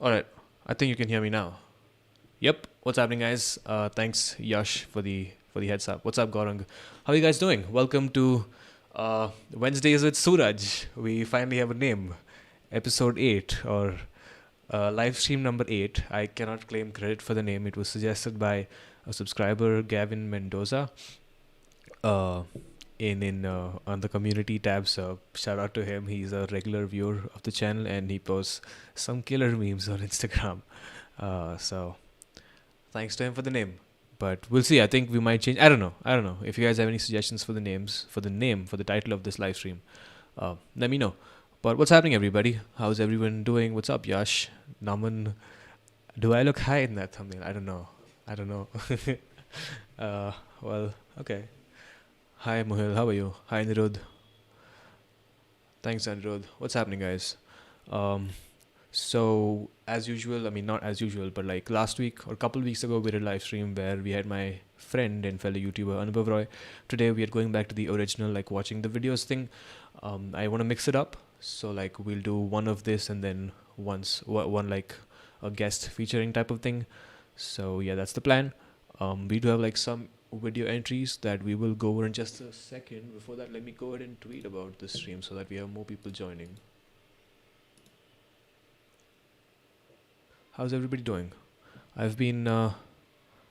All right. I think you can hear me now. Yep. What's happening, guys? Thanks, Yash, for the heads up. What's up, Gaurang? How are you guys doing? Welcome to Wednesdays with Suraj. We finally have a name. Episode 8 or live stream number 8. I cannot claim credit for the name. It was suggested by a subscriber, Gavin Mendoza. Uh, in on the community tab, so shout out to him. He's a regular viewer of the channel and he posts some killer memes on Instagram. So thanks to him for the name. But we'll see. I think we might change. I don't know if you guys have any suggestions for the names, for the name, for the title of this live stream. Let me know. But what's happening, everybody? How's everyone doing? What's up, Yash? Naman? Do I look high in that thumbnail? I don't know. Well, okay. Hi, Mohil. How are you? Hi, Anirudh. Thanks, Anirudh. What's happening, guys? Um, so as usual, I mean not as usual, but like last week or a couple weeks ago, we did a live stream where we had my friend and fellow YouTuber Anubhav Roy. Today we are going back to the original, like watching the videos thing. I want to mix it up, so like we'll do one of this and then one like a guest featuring type of thing. So yeah, that's the plan. We do have like some video entries that we will go over in just a second. Before that, let me go ahead and tweet about the stream so that we have more people joining. How's everybody doing? I've been uh,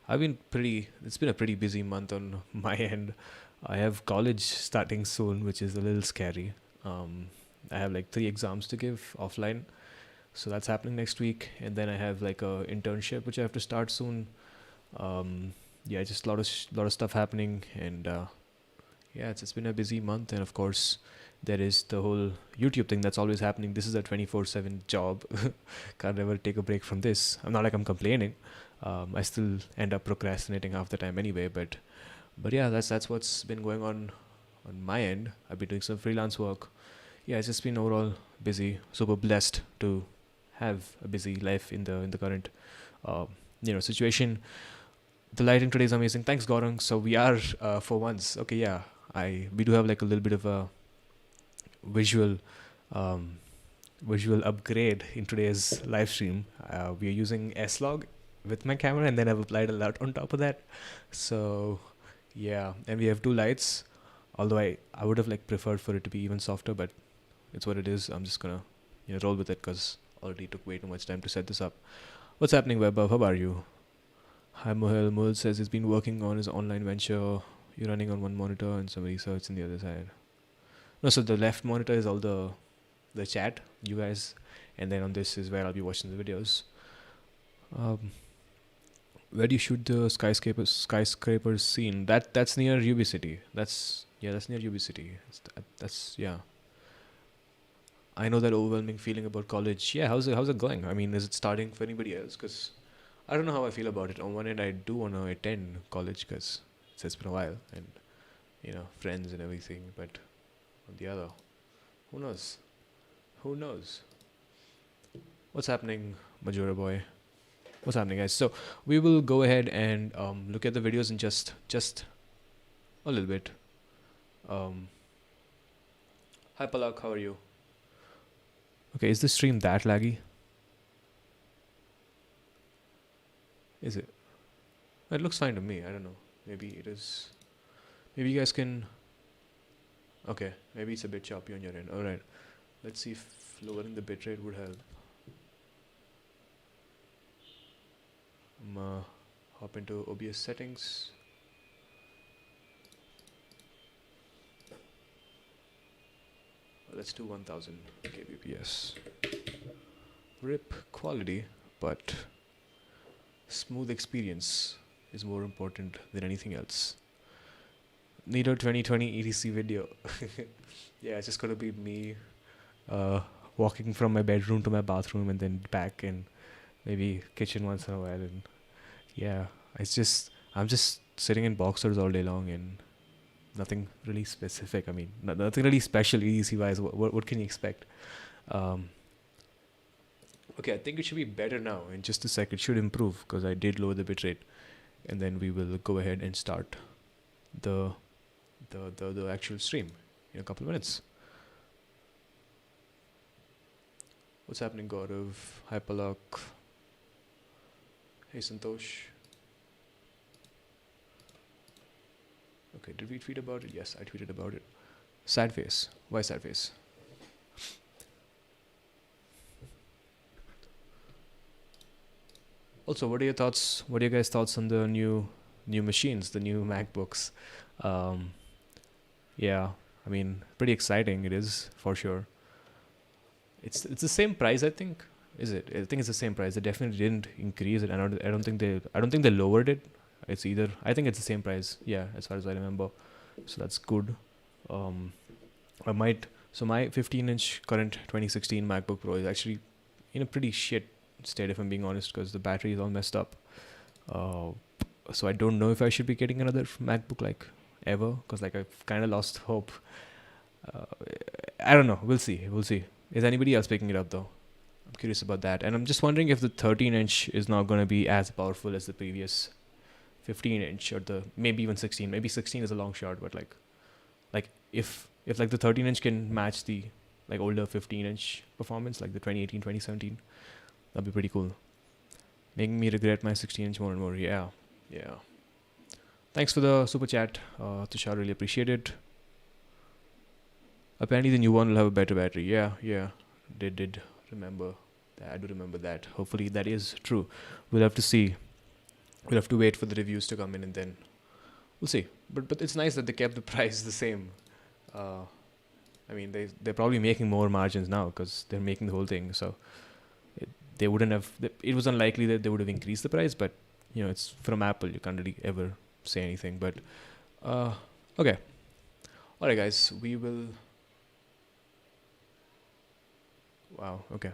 I've been pretty. It's been a pretty busy month on my end. I have college starting soon, which is a little scary. Um, I have like 3 exams to give offline, so that's happening next week, and then I have like a internship which I have to start soon. Yeah, just a lot of stuff happening, and yeah, it's been a busy month, and of course, there is the whole YouTube thing that's always happening. This is a 24/7 job. Can't ever take a break from this. I'm not like I'm complaining. I still end up procrastinating half the time anyway. But yeah, that's what's been going on my end. I've been doing some freelance work. Yeah, it's just been overall busy. Super blessed to have a busy life in the current uh, situation. The lighting today is amazing. Thanks, Gaurang. So we are for once. Okay, yeah. I We do have like a little bit of a visual um, visual upgrade in today's live stream. We are using S-Log with my camera, and then I've applied a lot on top of that. So yeah, and we have 2 lights. Although I would have like preferred for it to be even softer, but it's what it is. I'm just gonna roll with it because already took way too much time to set this up. What's happening, Webber? How are you? Hi, Mohel. Mohel says he's been working on his online venture. You're running on one monitor and some research on the other side. No, so the left monitor is all the chat, you guys, and then on this is where I'll be watching the videos. Um, where do you shoot the skyscrapers scene? That's near UB City. That's near UB City. That's yeah. I know that overwhelming feeling about college. Yeah, how's it going? I mean, is it starting for anybody else? Because I don't know how I feel about it. On one end, I do want to attend college because it's been a while and friends and everything. But on the other, who knows? Who knows? What's happening, Majora boy? What's happening, guys? So we will go ahead and look at the videos in just a little bit. Um, Hi, Palak. How are you? Okay, is the stream that laggy? Is it? It looks fine to me. I don't know. Maybe it is. Maybe you guys can. Okay, maybe it's a bit choppy on your end. All right. Let's see if lowering the bitrate would help. Hop into OBS settings. Let's do 1000 kbps. RIP quality, but smooth experience is more important than anything else. Neato 2020 EDC video. Yeah, it's just gonna be me walking from my bedroom to my bathroom and then back, and maybe kitchen once in a while. And yeah, I'm just sitting in boxers all day long and nothing really specific. I mean, nothing really special EDC wise. What can you expect? Um, okay, I think it should be better now. In just a sec, it should improve because I did lower the bitrate, and then we will go ahead and start the the actual stream in a couple of minutes. What's happening, Gaurav? Hi, Palak. Hey, Santosh. Okay, did we tweet about it? Yes, I tweeted about it. Sad face. Why sad face? Also, what are your thoughts? What are your guys' thoughts on the new machines, the new MacBooks? Um, yeah, I mean, pretty exciting. It is for sure. It's the same price, I think. Is it? I think it's the same price. They definitely didn't increase it. I don't think they lowered it. It's either. I think it's the same price. Yeah, as far as I remember. So that's good. Um, I might. So my 15-inch current 2016 MacBook Pro is actually in a pretty shit state, if I'm being honest, because the battery is all messed up. Uh, so I don't know if I should be getting another MacBook like ever, because like I've kind of lost hope. Uh, I don't know. We'll see. We'll see. Is anybody else picking it up though? I'm curious about that, and I'm just wondering if the 13-inch is not going to be as powerful as the previous 15-inch, or the maybe even 16. Maybe 16 is a long shot, but like if like the 13-inch can match the like older 15-inch performance, like the 2018, 2017, that'd be pretty cool. Making me regret my 16-inch more and more. Yeah, yeah. Thanks for the super chat, Tushar. Really appreciate it. Apparently, the new one will have a better battery. Yeah, yeah. Did remember that. I do remember that. Hopefully, that is true. We'll have to see. We'll have to wait for the reviews to come in, and then we'll see. But it's nice that they kept the price the same. I mean, they're probably making more margins now because they're making the whole thing. So they wouldn't have. It was unlikely that they would have increased the price. But you know, it's from Apple. You can't really ever say anything. But okay. All right, guys. We will. Wow. Okay.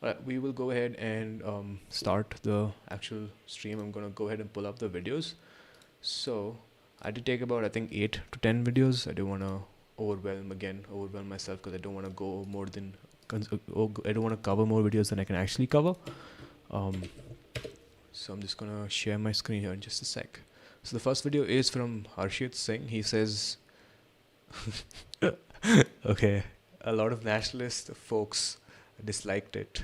All right. We will go ahead and start the actual stream. I'm gonna go ahead and pull up the videos. So I did take about, I think, 8 to 10 videos. I don't want to overwhelm myself, because I don't want to go more than. I don't want to cover more videos than I can actually cover. So I'm just gonna share my screen here in just a sec. So the first video is from Harshit Singh. He says, okay, a lot of nationalist folks disliked it.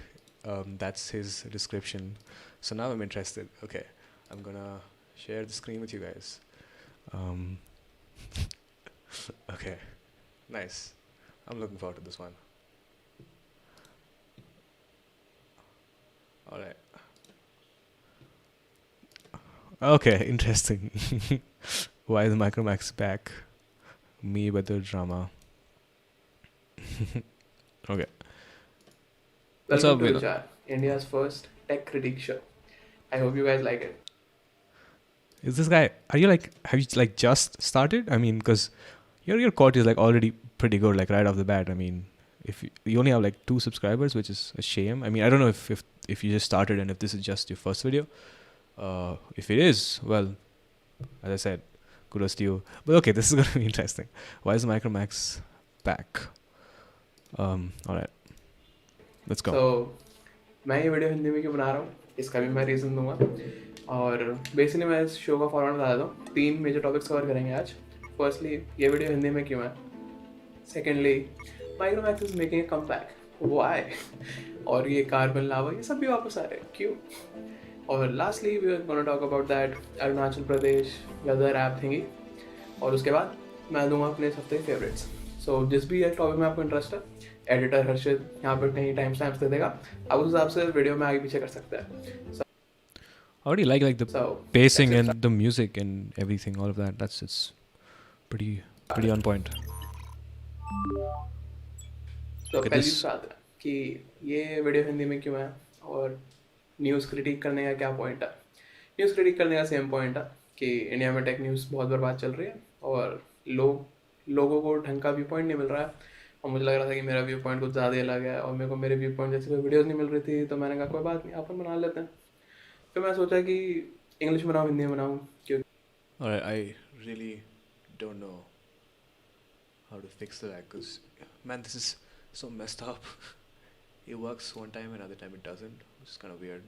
That's his description. So now I'm interested. Okay, I'm gonna share the screen with you guys. Okay, nice. I'm looking forward to this one. All right. Okay, interesting. Why is Micromax back? Me weather drama. Okay. What's Welcome up, to the chat, India's first tech critique show. I hope you guys like it. Is this guy? Are you like? Have you like just started? I mean, because your quality is like already pretty good, like right off the bat. I mean, if you only have like 2 subscribers, which is a shame. I mean, I don't know if you just started and if this is just your first video. If it is, well, as I said, kudos to you. But okay, this is gonna be interesting. Why is Micromax back? All right, let's go. So, मैं ये video Hindi में क्यों बना रहा हूँ, इसका भी मैं रीज़न दूंगा. और बेसिकली मैं इस शो का फॉर्मेट बता देता हूँ. 3 मेजर टॉपिक्स कवर करेंगे आज. फर्स्टली, ये वीडियो हिंदी में क्यों है. Secondly, Micromax is making a comeback. Why. और ये कार्बन लावा, ये सब भी वापस आ रहे हैं, क्यों. और lastly we are gonna talk about that Arunachal Pradesh weather app thingy. और उसके बाद मैं दूंगा अपने इस हफ्ते फेवरेट्स. सो जिस भी टॉपिक में आपको इंटरेस्ट है, एडिटर हर्षित यहाँ पर कहीं टाइम स्टैम्प्स दे देगा, आप उस हिसाब से वीडियो में आगे पीछे कर सकते हैं. I already like the pacing and the music and everything, all of that. It's pretty on point. तो पहली बात है कि ये वीडियो हिंदी में क्यों है और न्यूज़ क्रिटिक करने का क्या पॉइंट है. न्यूज़ क्रिटिक करने का सेम पॉइंट है कि इंडिया में टेक न्यूज़ बहुत बर्बाद चल रही है और लोगों को ढंग का व्यू पॉइंट नहीं मिल रहा है. और मुझे लग रहा था कि मेरा व्यू पॉइंट कुछ ज़्यादा ही अलग है और मेरे को मेरे व्यू पॉइंट जैसे कोई वीडियोज़ नहीं मिल रही थी. तो मैंने कहा कोई बात नहीं, अपन बना लेते हैं. फिर मैं सोचा कि इंग्लिश बनाऊँ हिंदी में बनाऊँ, क्योंकि Alright, I really don't know how to fix that, because man, this is so messed up. It works one time, another time it doesn't, which is kind of weird.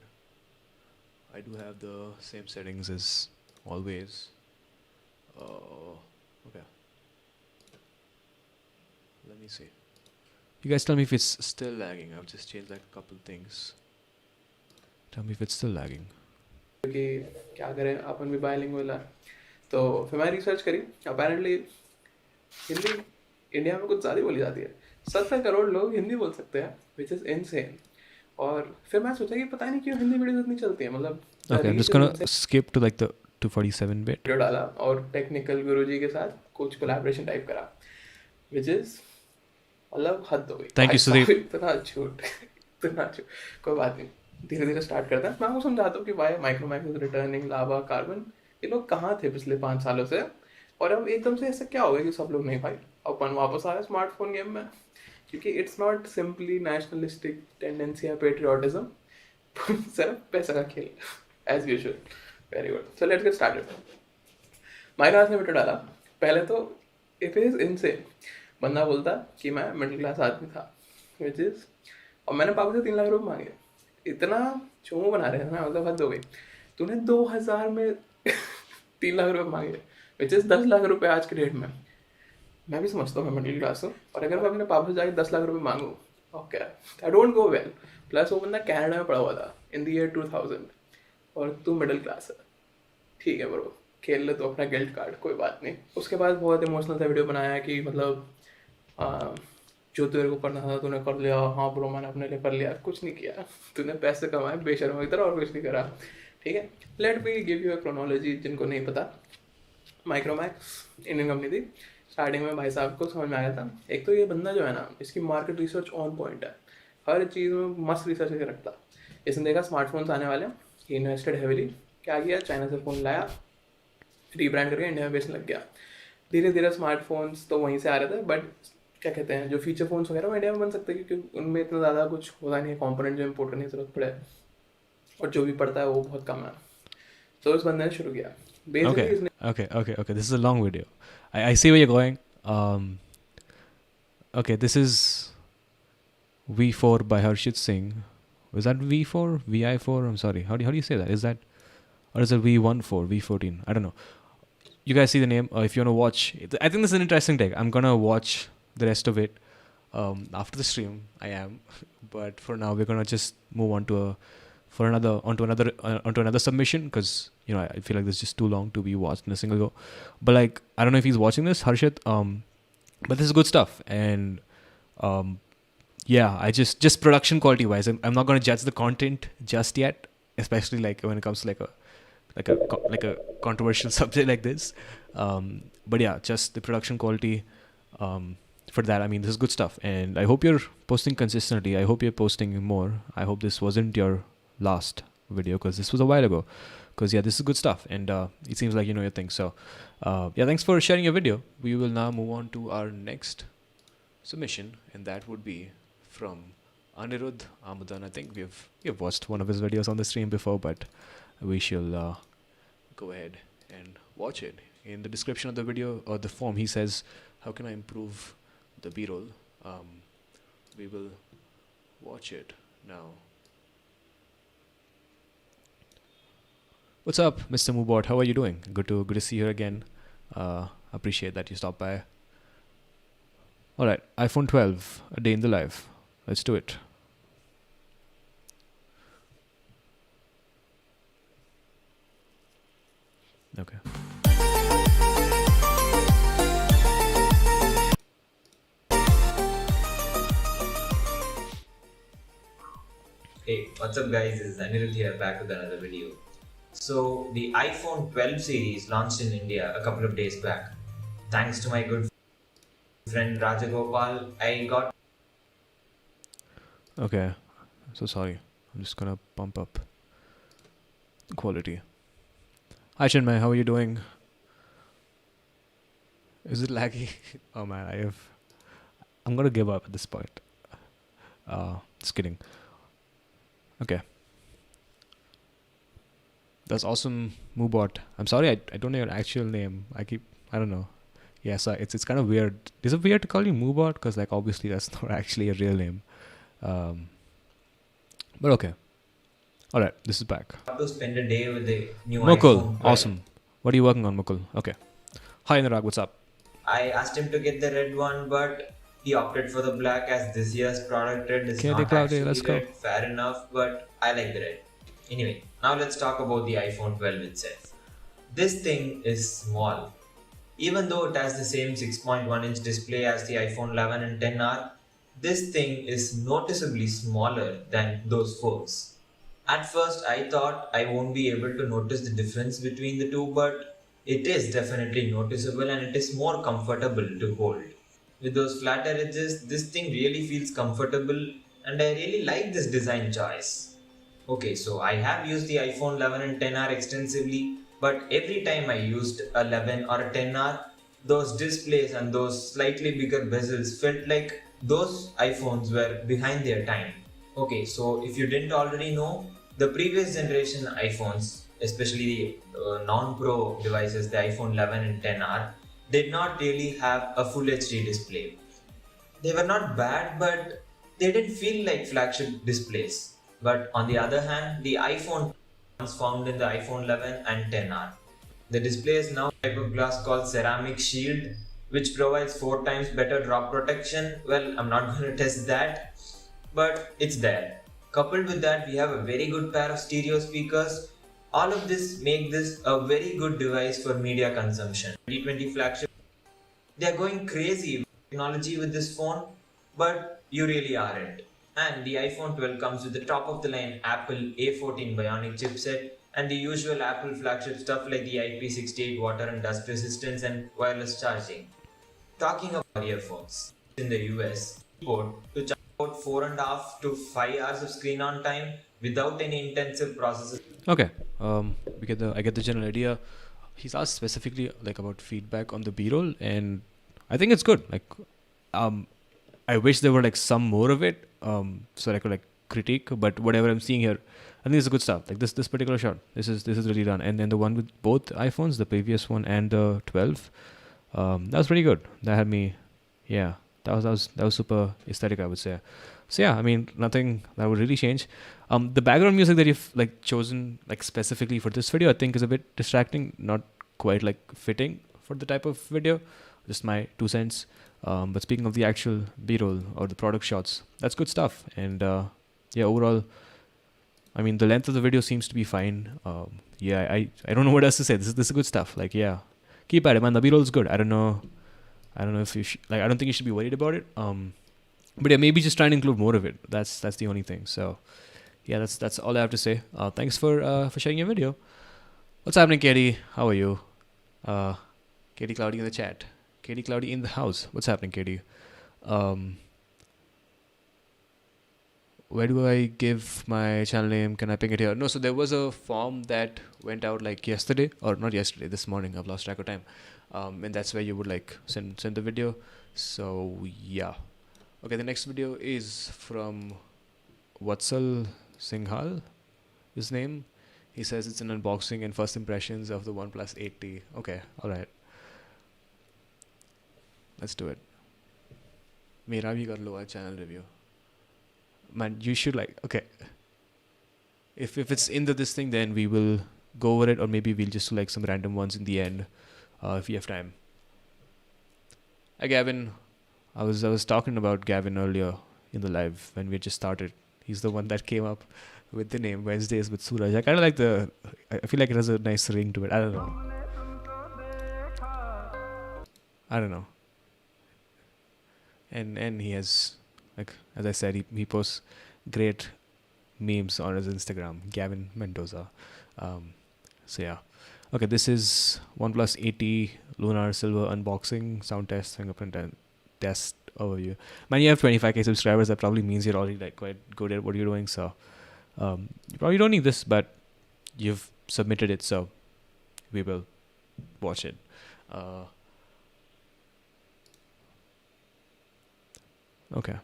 I do have the same settings as always. Okay. Let me see. You guys tell me if it's still lagging. I've just changed like a couple things. Tell me if it's still lagging. कि क्या करें, अपन भी bilingual है। तो फिर मैंने research करी, apparently Hindi India में कुछ ज़्यादा बोली जाती है। 70 करोड़ लोग हिंदी बोल सकते हैं, विच इज़ इनसेन। और फिर मैं सोचा कि पता नहीं क्यों हिंदी वीडियोस इतनी चलती हैं, मतलब Okay, I'm just gonna skip to like the 247 bit. Video डाला और टेक्निकल गुरुजी के साथ कुछ कोलैबोरेशन टाइप करा, विच इज़ मतलब हद हो गई। Thank you, Sudeep. इतना झूठ, इतना झूठ। कोई बात नहीं, धीरे धीरे स्टार्ट करते हैं। मैं आपको समझाता हूँ कि why Micromax is returning, Lava, Karbonn, ये लोग कहाँ थे पिछले 5 सालों से, और अब एकदम से ऐसा क्या हो गया कि सब लोग नहीं भाई अपन वापस आ रहे स्मार्टफोन गेम में। क्योंकि it's not simply nationalistic tendency या पेट्रियोटिज्म, सिर्फ पैसा का खेल, as usual. Very good, so let's get started. Micromax ने वीडियो डाला, पहले तो इट इज इनसेन। बंदा बोलता कि मैं मिडिल क्लास आदमी था, विच इज, और मैंने पापा से 3 लाख रुपए मांगे। इतना चोमो बना रहे थे ना, मतलब हद हो गई। तूने 2000 में 3 लाख रुपए मांगे, विच इज 10 लाख रुपए आज के डेट में। मैं भी समझता हूँ मैं मिडिल क्लास हूँ, और अगर मैं अपने पापा से जाके 10 लाख रुपए मांगूँ, okay that don't go well. Plus वो बंदा कनाडा में पढ़ा हुआ था इन द ईयर 2000, और तू मिडिल क्लास है। ठीक है ब्रो, खेल ले तो अपना गिल्ट कार्ड, कोई बात नहीं। उसके बाद बहुत इमोशनल सा वीडियो बनाया कि मतलब जो तेरे को करना था तूने कर लिया। हाँ ब्रो, मैंने अपने लिए कर लिया। कुछ नहीं किया, तूने पैसे कमाए बेशर्म की तरह, और कुछ नहीं करा। ठीक है, let me give you a chronology जिनको नहीं पता। माइक्रोमैक्स इंडियन कंपनी थी। स्टार्टिंग में भाई साहब को समझ में आया था, एक तो ये बंदा जो है ना, इसकी मार्केट रिसर्च ऑन पॉइंट है, हर चीज़ में मस्त रिसर्च करके रखता। इसने देखा स्मार्टफोन्स आने वाले हैं, ही इन्वेस्टेड हेविली। क्या किया, चाइना से फ़ोन लाया, रीब्रांड करके इंडिया में बेचने लग गया। धीरे धीरे स्मार्टफोन्स तो वहीं से आ रहे थे, बट क्या कहते हैं, जो फीचर फोन्स वगैरह वो इंडिया में बन सकते हैं, क्योंकि उनमें इतना ज़्यादा कुछ होता नहीं है, कॉम्पोनेंट जो इम्पोर्ट करने की जरूरत पड़े, और जो भी पड़ता है वो बहुत कम है। तो उस बंदे ने शुरू किया basically. Okay. This is a long video. I see where you're going. Okay, this is V4 by Harshit Singh. Was that V4? VI4? I'm sorry. How do you say that? Is that, or is it V14? V14? I don't know. You guys see the name. If you want to watch, I think this is an interesting take. I'm gonna watch the rest of it after the stream. I am, but for now we're gonna just move on to onto another submission, because you know I feel like this is just too long to be watched in a single go. But like, I don't know if he's watching this, Harshit. But this is good stuff, and yeah, I just production quality wise, I'm not gonna judge the content just yet, especially like when it comes to like a controversial subject like this. But yeah, just the production quality. For that, I mean, this is good stuff, and I hope you're posting consistently. I hope you're posting more. I hope this wasn't your last video, because this was a while ago. Because yeah, this is good stuff, and it seems like you know your thing. So yeah, thanks for sharing your video. We will now move on to our next submission, and that would be from Anirudh Amadan. I think we've watched one of his videos on the stream before, but we shall go ahead and watch it. In the description of the video or the form, he says, how can I improve the b-roll? We will watch it now. What's up, Mr. Mubot? How are you doing? Good to see you again. Appreciate that you stopped by. All right, iPhone 12, a day in the life. Let's do it. Okay. Hey, what's up guys, this is Anirudh here, back with another video. So, the iPhone 12 series launched in India a couple of days back. Thanks to my good friend Rajagopal, I got... Okay, so sorry. I'm just gonna pump up the quality. Hi Chinmay, how are you doing? Is it laggy? Oh man, I'm gonna give up at this point. Just kidding. Okay. That's awesome, Mubot. I'm sorry, I don't know your actual name. I don't know. Yeah, so it's kind of weird. Is it weird to call you Mubot? Because like obviously that's not actually a real name. But okay. All right, this is back. to spend a day with the new Mukul, iPhone 12. awesome. What are you working on, Mukul? Okay. Hi Anurag, what's up? I asked him to get the red one, but He opted for the black as this year's product red is Okay, not Cloudy, actually let's go. red. Fair enough, but I like the red. Anyway, now let's talk about the iPhone 12 itself. This thing is small. Even though it has the same 6.1-inch display as the iPhone 11 and 10R, this thing is noticeably smaller than those phones. At first, I thought I won't be able to notice the difference between the two, but it is definitely noticeable and it is more comfortable to hold. With those flatter edges, this thing really feels comfortable and I really like this design choice. Okay, so I have used the iPhone 11 and 10R extensively, but every time I used a 11 or a 10R, those displays and those slightly bigger bezels felt like those iPhones were behind their time. Okay, so if you didn't already know, the previous generation iPhones, especially the non-Pro devices, the iPhone 11 and 10R, did not really have a full HD display. They were not bad, but they didn't feel like flagship displays. But on the other hand, the iPhone is found in the iPhone 11 and 10R. The display is now a type of glass called ceramic shield, which provides 4 times better drop protection. Well, I'm not going to test that, but it's there. Coupled with that, we have a very good pair of stereo speakers. All of this make this a very good device for media consumption. 2020 flagship, they are going crazy with technology with this phone, but you really aren't. And the iPhone 12 comes with the top of the line Apple A14 Bionic chipset and the usual Apple flagship stuff like the IP68 water and dust resistance and wireless charging. Talking about earphones, in the US, keyboard to charge about 4.5 to 5 hours of screen on time without any intensive processing. Okay, I get the general idea. He's asked specifically like about feedback on the B-roll, and I think it's good. Like, I wish there were like some more of it, so I could like critique. But whatever I'm seeing here, I think it's good stuff. Like this particular shot, this is really done. And then the one with both iPhones, the previous one and the 12, that was pretty good. That had me, yeah, that was super aesthetic, I would say. So yeah, I mean, nothing that would really change. The background music that you've like chosen like specifically for this video, I think is a bit distracting, not quite like fitting for the type of video. Just my 2 cents. But speaking of the actual B-roll or the product shots, that's good stuff. And yeah, overall, I mean, the length of the video seems to be fine. Yeah, I don't know what else to say. This is good stuff. Like, yeah, keep at it, man. The B-roll is good. I don't know if you like. I don't think you should be worried about it. But yeah, maybe just try and include more of it. That's the only thing. So yeah, that's all I have to say. Thanks for sharing your video. What's happening, Katie? How are you? Katie Cloudy in the chat. Katie Cloudy in the house. What's happening, Katie? Where do I give my channel name? Can I ping it here? No, so there was a form that went out like yesterday, or not yesterday, this morning. I've lost track of time. And that's where you would like send the video. So yeah. Okay, the next video is from Singhal, his name. He says it's an unboxing and first impressions of the OnePlus 8T. Okay, alright. Let's do it. Mera bhi kar lo a channel review. Man, you should like, okay. If it's in this thing, then we will go over it, or maybe we'll just do like some random ones in the end, if we have time. Hi, Gavin. I was talking about Gavin earlier in the live when we just started. He's the one that came up with the name Wednesdays with Suraj. I kind of like I feel like it has a nice ring to it. I don't know. And he has, like, as I said, he posts great memes on his Instagram, Gavin Mendoza. So yeah. Okay, this is OnePlus 8T Lunar Silver unboxing, sound test, fingerprint test overview. Man, you have 25k subscribers. That probably means you're already like quite good at what you're doing. So you probably don't need this, but you've submitted it, so we will watch it. Okay.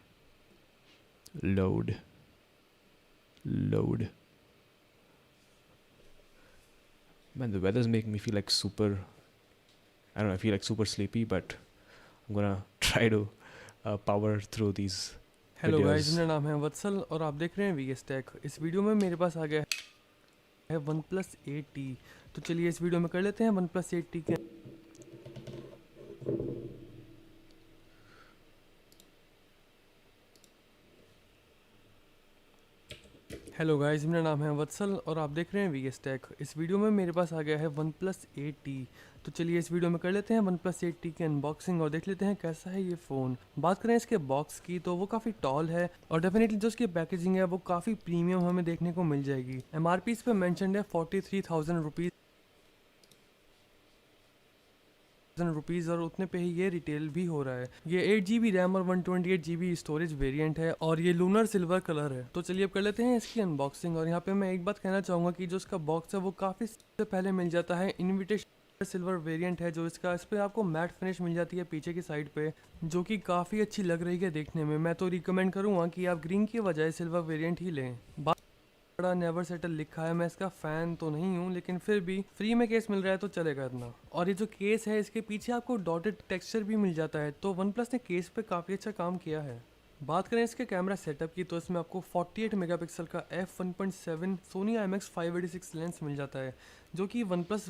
Load. Man, the weather's making me feel like super, I don't know, I feel like super sleepy, but I'm gonna try to power through these hello videos. Guys, मेरा नाम है वत्सल और आप देख रहे हैं VS take. इस video में मेरे पास आ गया है OnePlus 8T। तो चलिए इस वीडियो में कर लेते हैं OnePlus 8T के हेलो गाइस, मेरा नाम है वत्सल और आप देख रहे हैं वीएस टेक। इस वीडियो में मेरे पास आ गया है OnePlus 8T। तो चलिए इस वीडियो में कर लेते हैं OnePlus 8T की अनबॉक्सिंग और देख लेते हैं कैसा है ये फ़ोन। बात करें इसके बॉक्स की तो वो काफ़ी टॉल है और डेफिनेटली जो इसकी पैकेजिंग है वो काफ़ी प्रीमियम हमें देखने को मिल जाएगी। MRP इस पर मैंशनड है 43,000 रुपीज़ और उतने पे ही ये रिटेल भी हो रहा है। ये 8 GB रैम और 128 GB स्टोरेज वेरिएंट है और ये लूनर सिल्वर कलर है। तो चलिए अब कर लेते हैं इसकी अनबॉक्सिंग। और यहाँ पे मैं एक बात कहना चाहूँगा कि जो इसका बॉक्स है वो काफ़ी से पहले मिल जाता है। इनविटेशन सिल्वर वेरिएंट है जो इसका, इस पर आपको मैट फिनिश मिल जाती है पीछे की साइड पे, जो कि काफ़ी अच्छी लग रही है देखने में। मैं तो रिकमेंड करूँगा कि आप ग्रीन की बजाय सिल्वर वेरिएंट ही लें। बड़ा नेवर सेटल लिखा है, मैं इसका फ़ैन तो नहीं हूँ लेकिन फिर भी फ्री में केस मिल रहा है तो चलेगा इतना। और ये जो केस है इसके पीछे आपको डॉटेड टेक्सचर भी मिल जाता है, तो वन प्लस ने केस पे काफ़ी अच्छा काम किया है। बात करें इसके कैमरा सेटअप की तो इसमें आपको 48 मेगापिक्सल का f1.7 सोनी IMX586 लेंस मिल जाता है, जो कि वन प्लस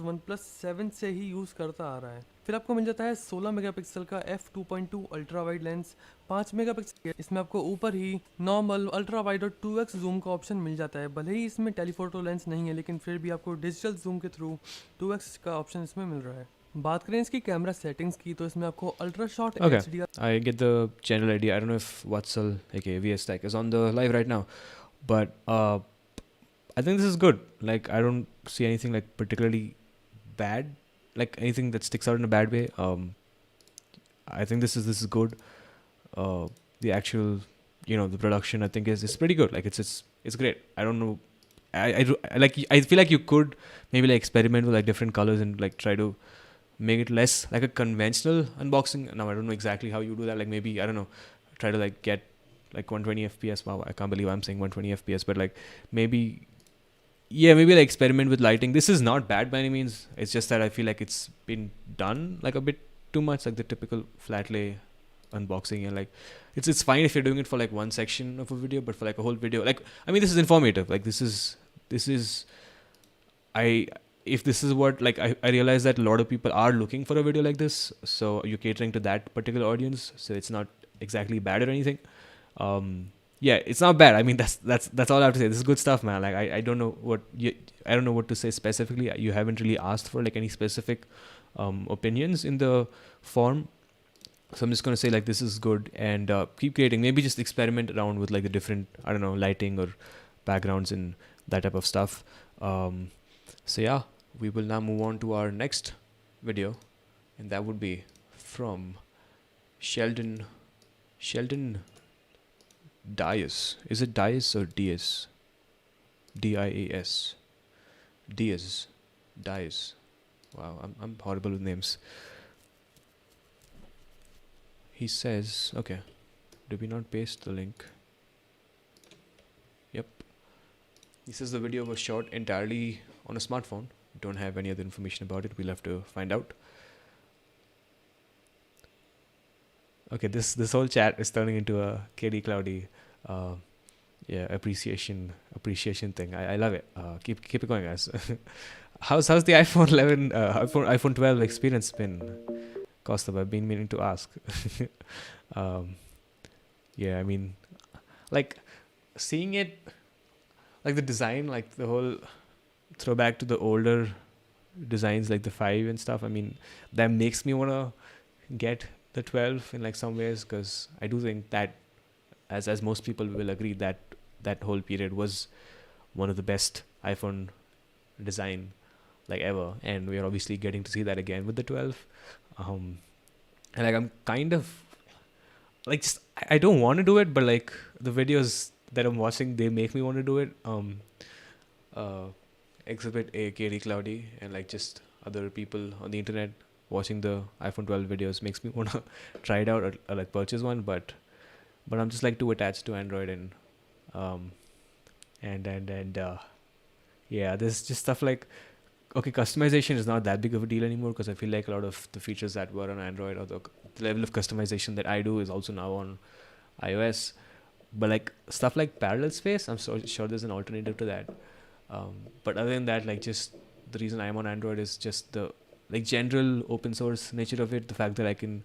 7 से ही यूज़ करता आ रहा है। फिर आपको मिल जाता है 16 मेगापिक्सल का f2.2 ultra wide lens, 5 megapixel इसमें आपको ऊपर ही नॉर्मल, अल्ट्रा वाइड और 2x जूम का ऑप्शन मिल जाता है। भले ही इसमें टेलीफोटो लेंस नहीं है लेकिन फिर भी आपको डिजिटल जूम के थ्रू 2x का ऑप्शन इसमें मिल रहा है। बात करें इसकी कैमरा सेटिंग्स की तो इसमें आपको ultra short Okay, HDR I get the general idea. I don't know if Vatsal, aka VS Tech, is on the live right now, but I think this is good. Like, I don't see anything like particularly bad, like anything that sticks out in a bad way. I think this is good. The actual, the production, I think is pretty good. Like it's great. I don't know. I feel like you could maybe like experiment with like different colors and like try to make it less like a conventional unboxing. Now I don't know exactly how you do that. Like maybe I don't know, try to like get like 120 FPS. Wow, I can't believe I'm saying 120 FPS, but like maybe maybe like experiment with lighting. This is not bad by any means. It's just that I feel like it's been done like a bit too much, like the typical flat lay unboxing, and like it's fine if you're doing it for like one section of a video, but for like a whole video, like I mean this is informative. Like this is I if this is what like I realize that a lot of people are looking for a video like this, so you're catering to that particular audience, so it's not exactly bad or anything. It's not bad. I mean that's all I have to say. This is good stuff, man. Like I don't know I don't know what to say specifically. You haven't really asked for like any specific opinions in the form, so I'm just gonna say like this is good, and keep creating. Maybe just experiment around with like the different, I don't know, lighting or backgrounds and that type of stuff. So yeah, we will now move on to our next video, and that would be from Sheldon Dias. Is it Dias or Dias? Dias. Dias. Wow, I'm horrible with names. He says, okay, did we not paste the link? Yep. He says the video was shot entirely on a smartphone. Don't have any other information about it. We'll have to find out. Okay, this whole chat is turning into a Katie Cloudy appreciation thing. I love it. Keep it going, guys. how's the iPhone 11 iPhone 12 experience been? Costa, I've been meaning to ask. I mean, like seeing it, like the design, like the whole throwback to the older designs, like the 5 and stuff. I mean, that makes me want to get the 12 in like some ways, because I do think that, as most people will agree, that whole period was one of the best iPhone design like ever, and we are obviously getting to see that again with the 12. And like I'm kind of like I don't want to do it, but like the videos that I'm watching, they make me want to do it. Exhibit A, Katie Cloudy, and like just other people on the internet watching the iPhone 12 videos makes me want to try it out or like purchase one, but I'm just like too attached to Android, and there's just stuff like, okay, customization is not that big of a deal anymore, because I feel like a lot of the features that were on Android, or the level of customization that I do, is also now on iOS. But like stuff like parallel space, I'm so sure there's an alternative to that. But other than that, like just the reason I'm on Android is just the like general open source nature of it. The fact that I can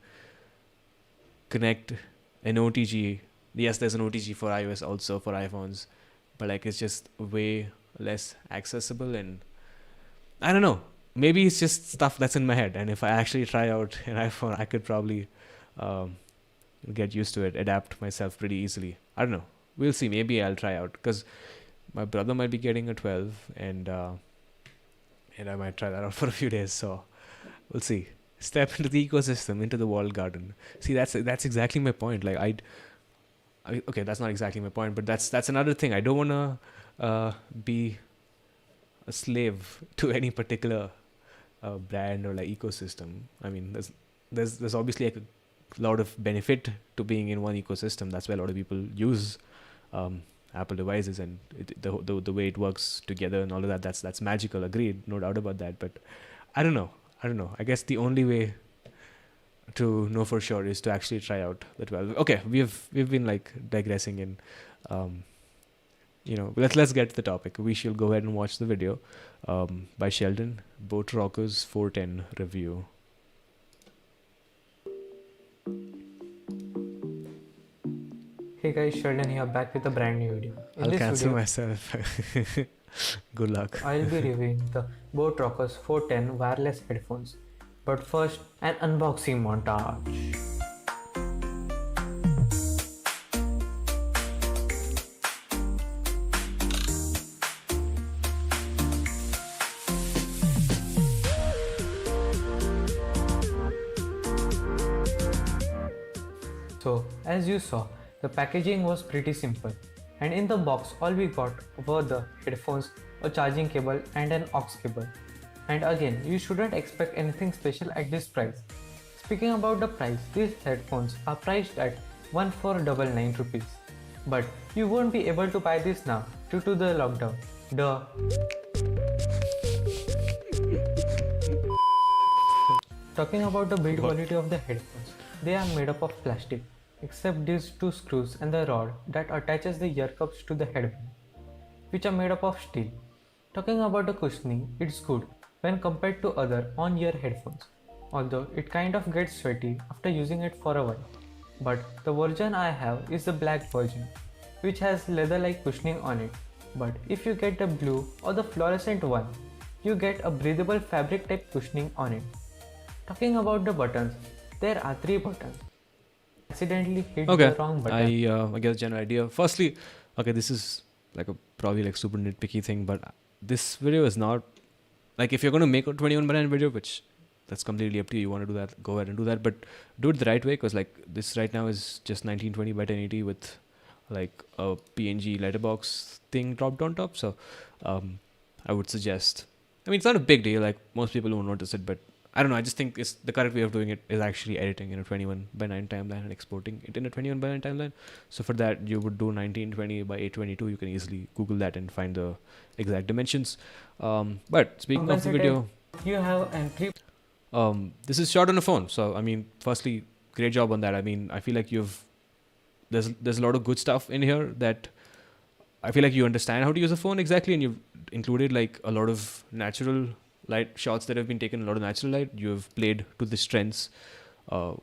connect an OTG. Yes, there's an OTG for iOS also for iPhones, but like it's just way less accessible, and I don't know. Maybe it's just stuff that's in my head, and if I actually try out an iPhone, I could probably um, get used to it, adapt myself pretty easily. I don't know. We'll see. Maybe I'll try out because my brother might be getting a 12, and I might try that out for a few days. So we'll see. Step into the ecosystem, into the walled garden. See, that's exactly my point. Like okay, that's not exactly my point, but that's another thing. I don't wanna be a slave to any particular brand or like ecosystem. I mean, there's obviously like a lot of benefit to being in one ecosystem. That's why a lot of people use Apple devices, and the way it works together and all of that. That's magical. Agreed, no doubt about that. But I don't know. I guess the only way to know for sure is to actually try out the 12. Okay, we've been like digressing, and let's get to the topic. We shall go ahead and watch the video by Sheldon, Boat Rockers 410 review. Hey guys, Sheldon here, back with a brand new video. I'll cancel myself. Good luck. I'll be reviewing the Boat Rockers 410 wireless headphones. But first, an unboxing montage. So, as you saw, the packaging was pretty simple, and in the box all we got were the headphones, a charging cable and an aux cable. And again, you shouldn't expect anything special at this price. Speaking about the price, these headphones are priced at 1499 rupees. But you won't be able to buy this now due to the lockdown. Duh. Talking about the build quality of the headphones, they are made up of plastic, except these two screws and the rod that attaches the ear cups to the headband, which are made up of steel. Talking about the cushioning, it's good when compared to other on-ear headphones, although it kind of gets sweaty after using it for a while. But the version I have is the black version, which has leather-like cushioning on it. But if you get the blue or the fluorescent one, you get a breathable fabric type cushioning on it. Talking about the buttons, there are 3 buttons. Accidentally hit the wrong button. I get the general idea. Firstly, okay, this is like a probably like super nitpicky thing, but this video is not like, if you're going to make a 21:9 video, which that's completely up to you. You want to do that, go ahead and do that, but do it the right way, because like this right now is just 1920 by 1080 with like a PNG letterbox thing dropped on top. So I would suggest, I mean, it's not a big deal, like most people won't notice it, but I don't know, I just think it's the correct way of doing it is actually editing in a 21:9 timeline and exporting it in a 21:9 timeline. So for that, you would do 1920 by 822. You can easily Google that and find the exact dimensions. But speaking of the video, you have entry. This is shot on a phone. So I mean, firstly, great job on that. I mean, I feel like there's a lot of good stuff in here that I feel like you understand how to use a phone exactly, and you've included like a lot of natural light shots that have been taken, a lot of natural light. You have played to the strengths,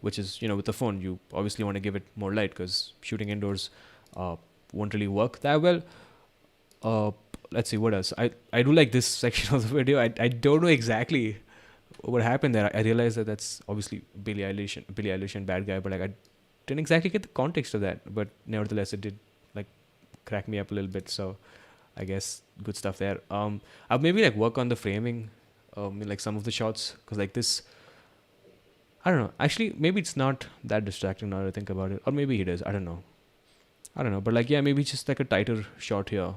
which is, with the phone, you obviously want to give it more light because shooting indoors won't really work that well. Let's see, what else? I do like this section of the video. I don't know exactly what happened there. I realized that that's obviously Billie Eilish and Bad Guy, but like I didn't exactly get the context of that. But nevertheless, it did like crack me up a little bit. So I guess good stuff there. I'll maybe like work on the framing in like some of the shots, because like this, I don't know, actually maybe it's not that distracting now that I think about it, or maybe it is. I don't know, but like, yeah, maybe just like a tighter shot here,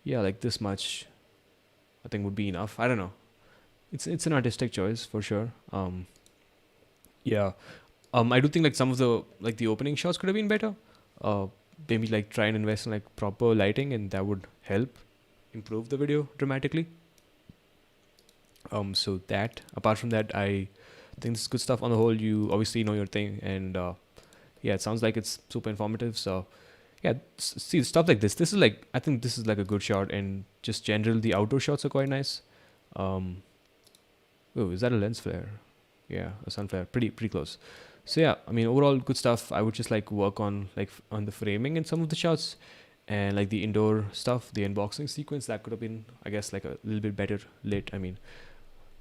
yeah, like this much I think would be enough. I don't know, it's an artistic choice for sure. I do think like some of the like the opening shots could have been better. Maybe like try and invest in like proper lighting, and that would help improve the video dramatically. So that, apart from that, I think this is good stuff on the whole. You obviously know your thing, and yeah, it sounds like it's super informative. So yeah, see stuff like this. This is like, I think this is like a good shot, and just general the outdoor shots are quite nice. Oh, is that a lens flare? Yeah, a sun flare. Pretty close. So yeah, I mean, overall good stuff. I would just like work on like on the framing in some of the shots, and like the indoor stuff, the unboxing sequence, that could have been, I guess, like a little bit better lit. I mean,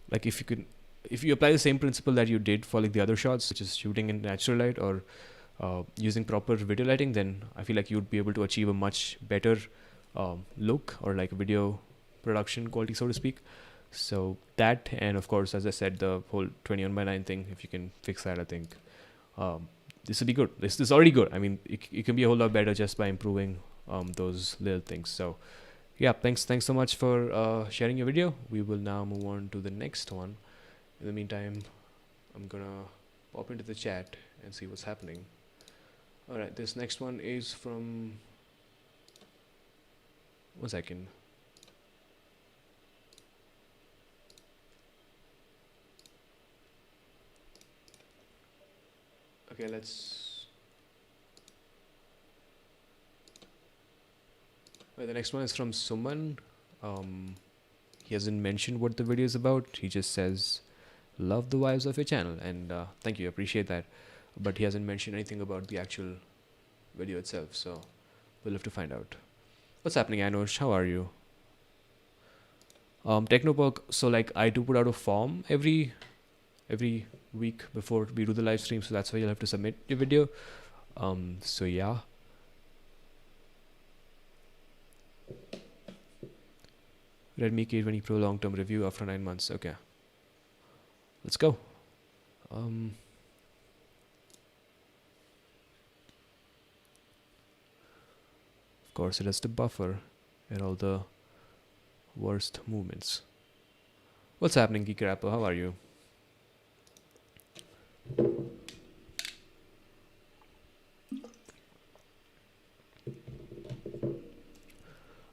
like if you apply the same principle that you did for like the other shots, which is shooting in natural light or using proper video lighting, then I feel like you'd be able to achieve a much better look or like video production quality, so to speak. So that, and of course, as I said, the whole 21:9 thing, if you can fix that, I think this will be good. This is already good. I mean, it can be a whole lot better just by improving those little things. So yeah, thanks so much for sharing your video. We will now move on to the next one. In the meantime, I'm gonna pop into the chat and see what's happening. All right, this next one is from, one second. Okay, the next one is from Suman. He hasn't mentioned what the video is about. He just says, love the vibes of your channel, and thank you, appreciate that. But he hasn't mentioned anything about the actual video itself, so we'll have to find out. What's happening, Anush? How are you? Technoperk, so like I do put out a form every week before we do the live stream, so that's why you'll have to submit your video. So yeah. Redmi K20 Pro long-term review after 9 months. Okay, let's go. Of course, it has to buffer and all the worst movements. What's happening, Geek Rapper? How are you?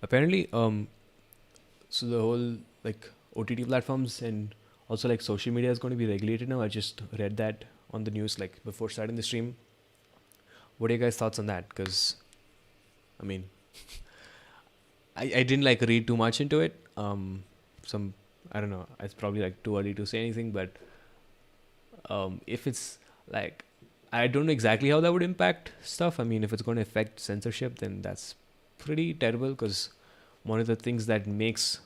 Apparently, so the whole like OTT platforms and also like social media is going to be regulated now. I just read that on the news like before starting the stream. What are your guys' thoughts on that? Because I mean, I didn't like read too much into it. I don't know, it's probably like too early to say anything, but if it's like, I don't know exactly how that would impact stuff. I mean, if it's going to affect censorship, then that's pretty terrible, because one of the things that makes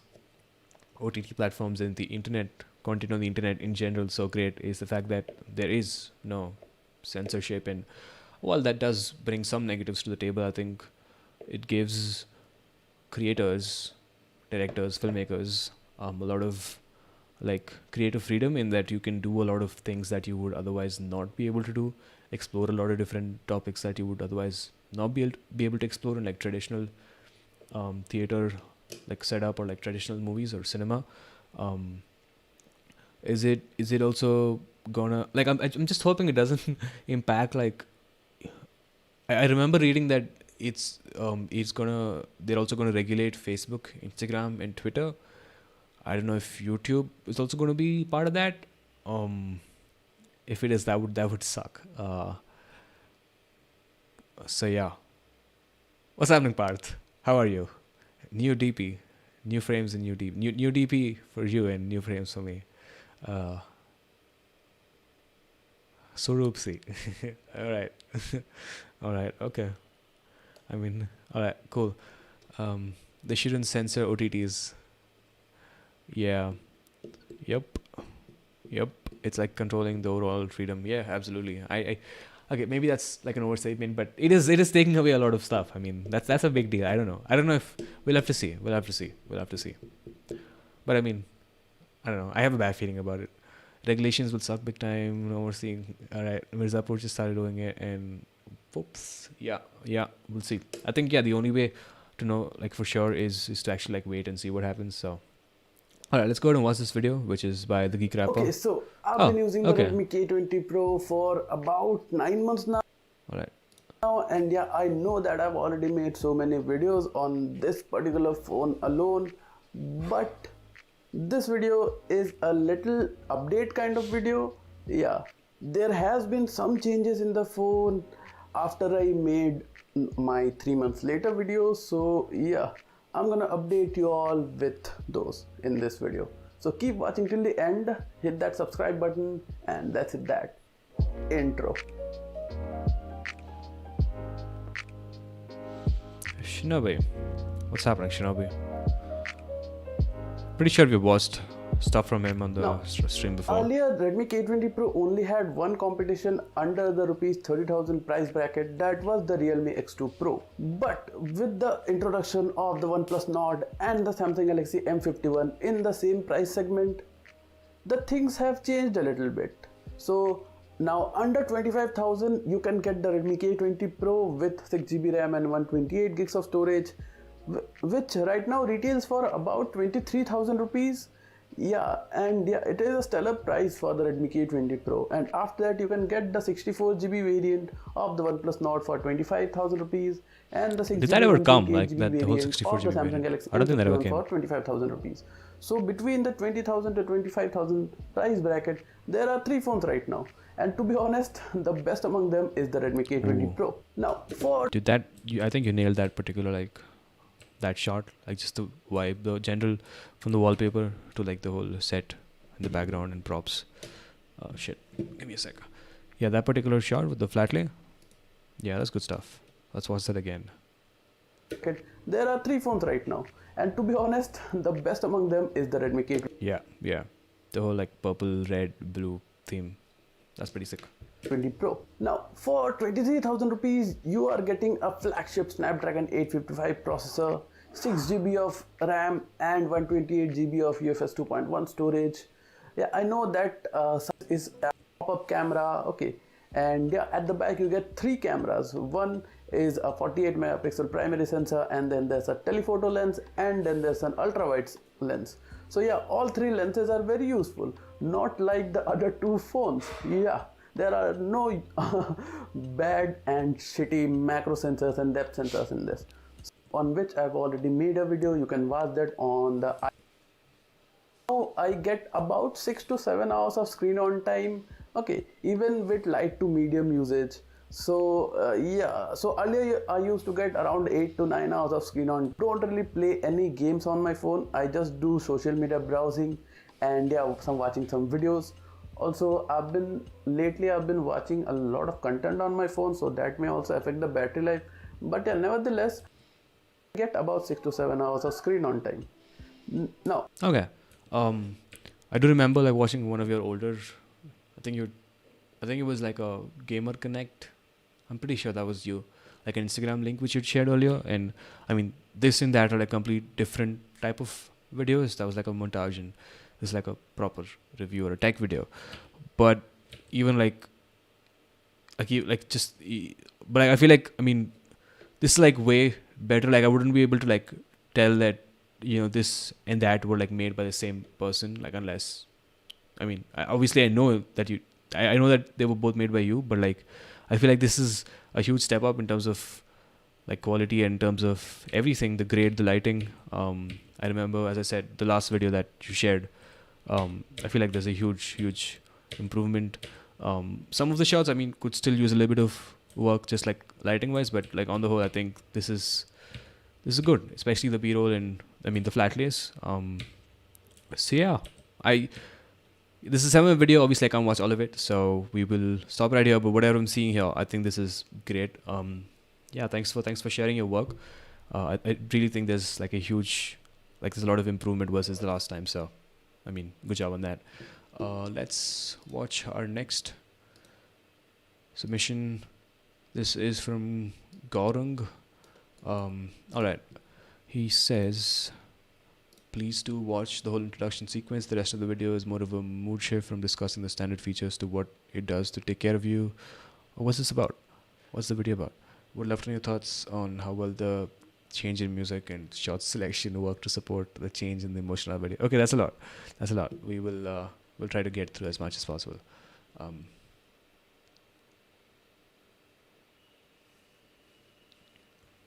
OTT platforms and the internet, content on the internet in general, so great is the fact that there is no censorship. And while that does bring some negatives to the table, I think it gives creators, directors, filmmakers a lot of like creative freedom, in that you can do a lot of things that you would otherwise not be able to do, explore a lot of different topics that you would otherwise not be able to explore in like traditional theater like setup, or like traditional movies or cinema. Is it also gonna, like, I'm just hoping it doesn't impact, like, I remember reading that they're also gonna regulate Facebook, Instagram, and Twitter. I don't know if YouTube is also going to be part of that. If it is, that would suck. So yeah, what's happening, Parth? How are you? New DP, new frames and new DP for you and new frames for me. Surupsi. All right, all right, okay. I mean, all right, cool. They shouldn't censor OTTs. Yeah. Yep. It's like controlling the overall freedom. Yeah, absolutely. I okay, maybe that's like an overstatement, but it is taking away a lot of stuff. I mean, that's a big deal. I don't know if we'll have to see. But I mean, I don't know. I have a bad feeling about it. Regulations will suck big time. Overseeing. All right, Mirzapur just started doing it, and whoops. Yeah. We'll see. I think the only way to know like for sure is to actually like wait and see what happens. So. Alright, let's go ahead and watch this video, which is by the Geek Rapper. Okay, so I've been using the Redmi K20 Pro for about 9 months now. Alright. And yeah, I know that I've already made so many videos on this particular phone alone, but this video is a little update kind of video. Yeah, there has been some changes in the phone after I made my 3 months later video. So yeah, I'm gonna update you all with those in this video. So keep watching till the end, hit that subscribe button, and that's it, that intro. Shinobi. What's happening, Shinobi? Pretty sure we've watched stuff from him on the No. stream before. Earlier, Redmi K20 Pro only had one competition under the rupees 30,000 price bracket, that was the Realme X2 Pro. But with the introduction of the OnePlus Nord and the Samsung Galaxy M51 in the same price segment, the things have changed a little bit. So now under 25,000 you can get the Redmi K20 Pro with 6GB RAM and 128 gigs of storage, which right now retails for about 23,000 rupees. Yeah, and yeah, it is a stellar price for the Redmi K20 Pro. And after that, you can get the 64GB variant of the OnePlus Nord for 25,000 rupees and the 6GB Did that ever come, 128GB like that, the whole variant 64 of the GB Samsung variant? Galaxy I don't think that ever M51 came. for 25,000 rupees. So between the 20,000 to 25,000 price bracket, there are three phones right now. And to be honest, the best among them is the Redmi K20 Pro. Now, for Dude, I think you nailed that particular, like, that shot, like just the vibe, the general, from the wallpaper to like the whole set in the background and props. Oh shit, give me a sec. Yeah, that particular shot with the flat lay, yeah, that's good stuff. Let's watch that again. there are three phones right now. And to be honest, the best among them is the Redmi K20 Yeah, the whole like purple, red, blue theme, that's pretty sick. Pro. Now, for 23,000 rupees, you are getting a flagship Snapdragon 855 processor, 6GB of RAM and 128GB of UFS 2.1 storage. Yeah, I know that is a pop-up camera, okay. And yeah, at the back you get three cameras. One is a 48 megapixel primary sensor, and then there's a telephoto lens, and then there's an ultra-wide lens. So yeah, all three lenses are very useful, not like the other two phones. Yeah, there are no bad and shitty macro sensors and depth sensors in this, on which I've already made a video. You can watch that on the. Now I get about 6 to 7 hours of screen on time, okay, even with light to medium usage. So yeah, so earlier I used to get around 8 to 9 hours of screen on. Don't really play any games on my phone. I just do social media browsing and yeah, watching some videos. Also, I've been watching a lot of content on my phone, so that may also affect the battery life. But yeah, nevertheless, I get about 6 to 7 hours of screen on time. Now, Okay, I do remember like watching one of your older, I think it was like a Gamer Connect. I'm pretty sure that was you, like an Instagram link which you'd shared earlier. And I mean, this and that are like complete different type of videos. That was like a montage, and this is like a proper review or a tech video. But even like but I feel like, I mean, this is like way better. Like I wouldn't be able to like tell that, you know, this and that were like made by the same person, like unless, I mean, obviously I know that I know that they were both made by you, but like I feel like this is a huge step up in terms of like quality and in terms of everything, the grade, the lighting. I remember, as I said, the last video that you shared, I feel like there's a huge improvement. Some of the shots, I mean, could still use a little bit of work, just like lighting wise, but like on the whole, I think this is good, especially the B-roll and I mean the flat lays. So yeah, this is a 7-minute video. Obviously, I can't watch all of it, so we will stop right here. But whatever I'm seeing here, I think this is great. Yeah, thanks for sharing your work. I really think there's like a huge, like there's a lot of improvement versus the last time. So, I mean, good job on that. Let's watch our next submission. This is from Gaurang. All right, he says, please do watch the whole introduction sequence. The rest of the video is more of a mood shift from discussing the standard features to what it does to take care of you. What's this about? What's the video about? Would love to know your thoughts on how well the change in music and shot selection work to support the change in the emotional video. Okay, that's a lot. We will we'll try to get through as much as possible.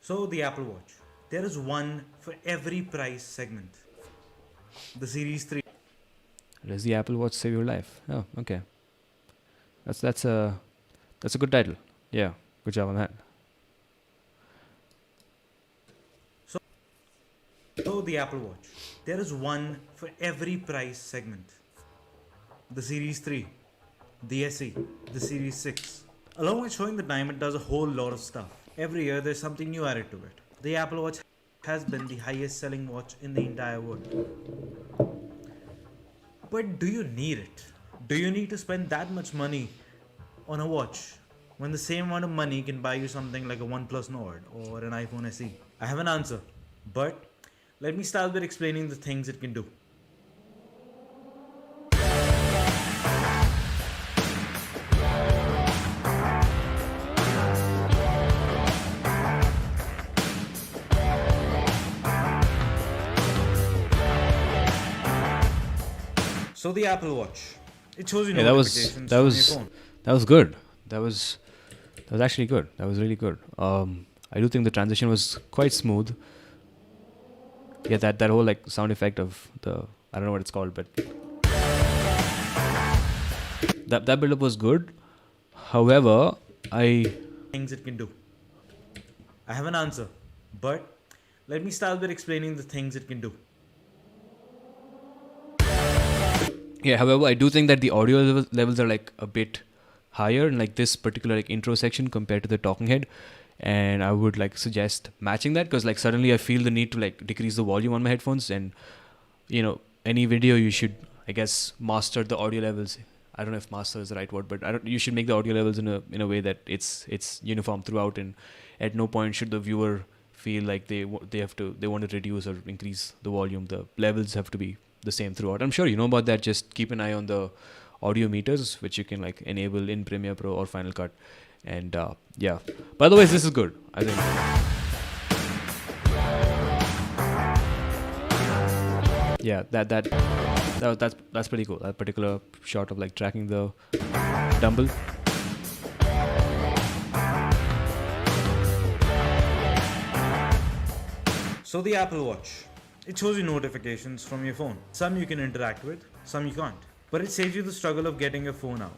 So the Apple Watch. There is one for every price segment. The Series 3. Does the Apple Watch save your life? Oh, okay. That's a good title. Yeah, good job on that. So the Apple Watch. There is one for every price segment. The Series 3, the SE, the Series 6. Along with showing the time, it does a whole lot of stuff. Every year there's something new added to it. The Apple Watch has been the highest selling watch in the entire world. But do you need it? Do you need to spend that much money on a watch when the same amount of money can buy you something like a OnePlus Nord or an iPhone SE? I have an answer, but let me start with explaining the things it can do. So the Apple Watch, it shows you Yeah, notifications from your phone. that was good. That was actually good. That was really good. I do think the transition was quite smooth. Yeah, that whole like sound effect of the, I don't know what it's called, but that build up was good. However, Things it can do. I have an answer, but let me start with explaining the things it can do. however, I do think that the audio levels are like a bit higher in like this particular like intro section compared to the talking head, and I would like suggest matching that, because like suddenly I feel the need to like decrease the volume on my headphones, and you know, any video you should, I guess, master the audio levels. I don't know if master is the right word, but you should make the audio levels in a way that it's uniform throughout, and at no point should the viewer feel like they want to reduce or increase the volume. The levels have to be the same throughout. I'm sure you know about that. Just keep an eye on the audio meters, which you can like enable in Premiere Pro or Final Cut. And yeah, by the way, this is good, I think. Yeah, that's pretty cool. That particular shot of like tracking the dumbbell. So the Apple Watch, it shows you notifications from your phone. Some you can interact with, some you can't. But it saves you the struggle of getting your phone out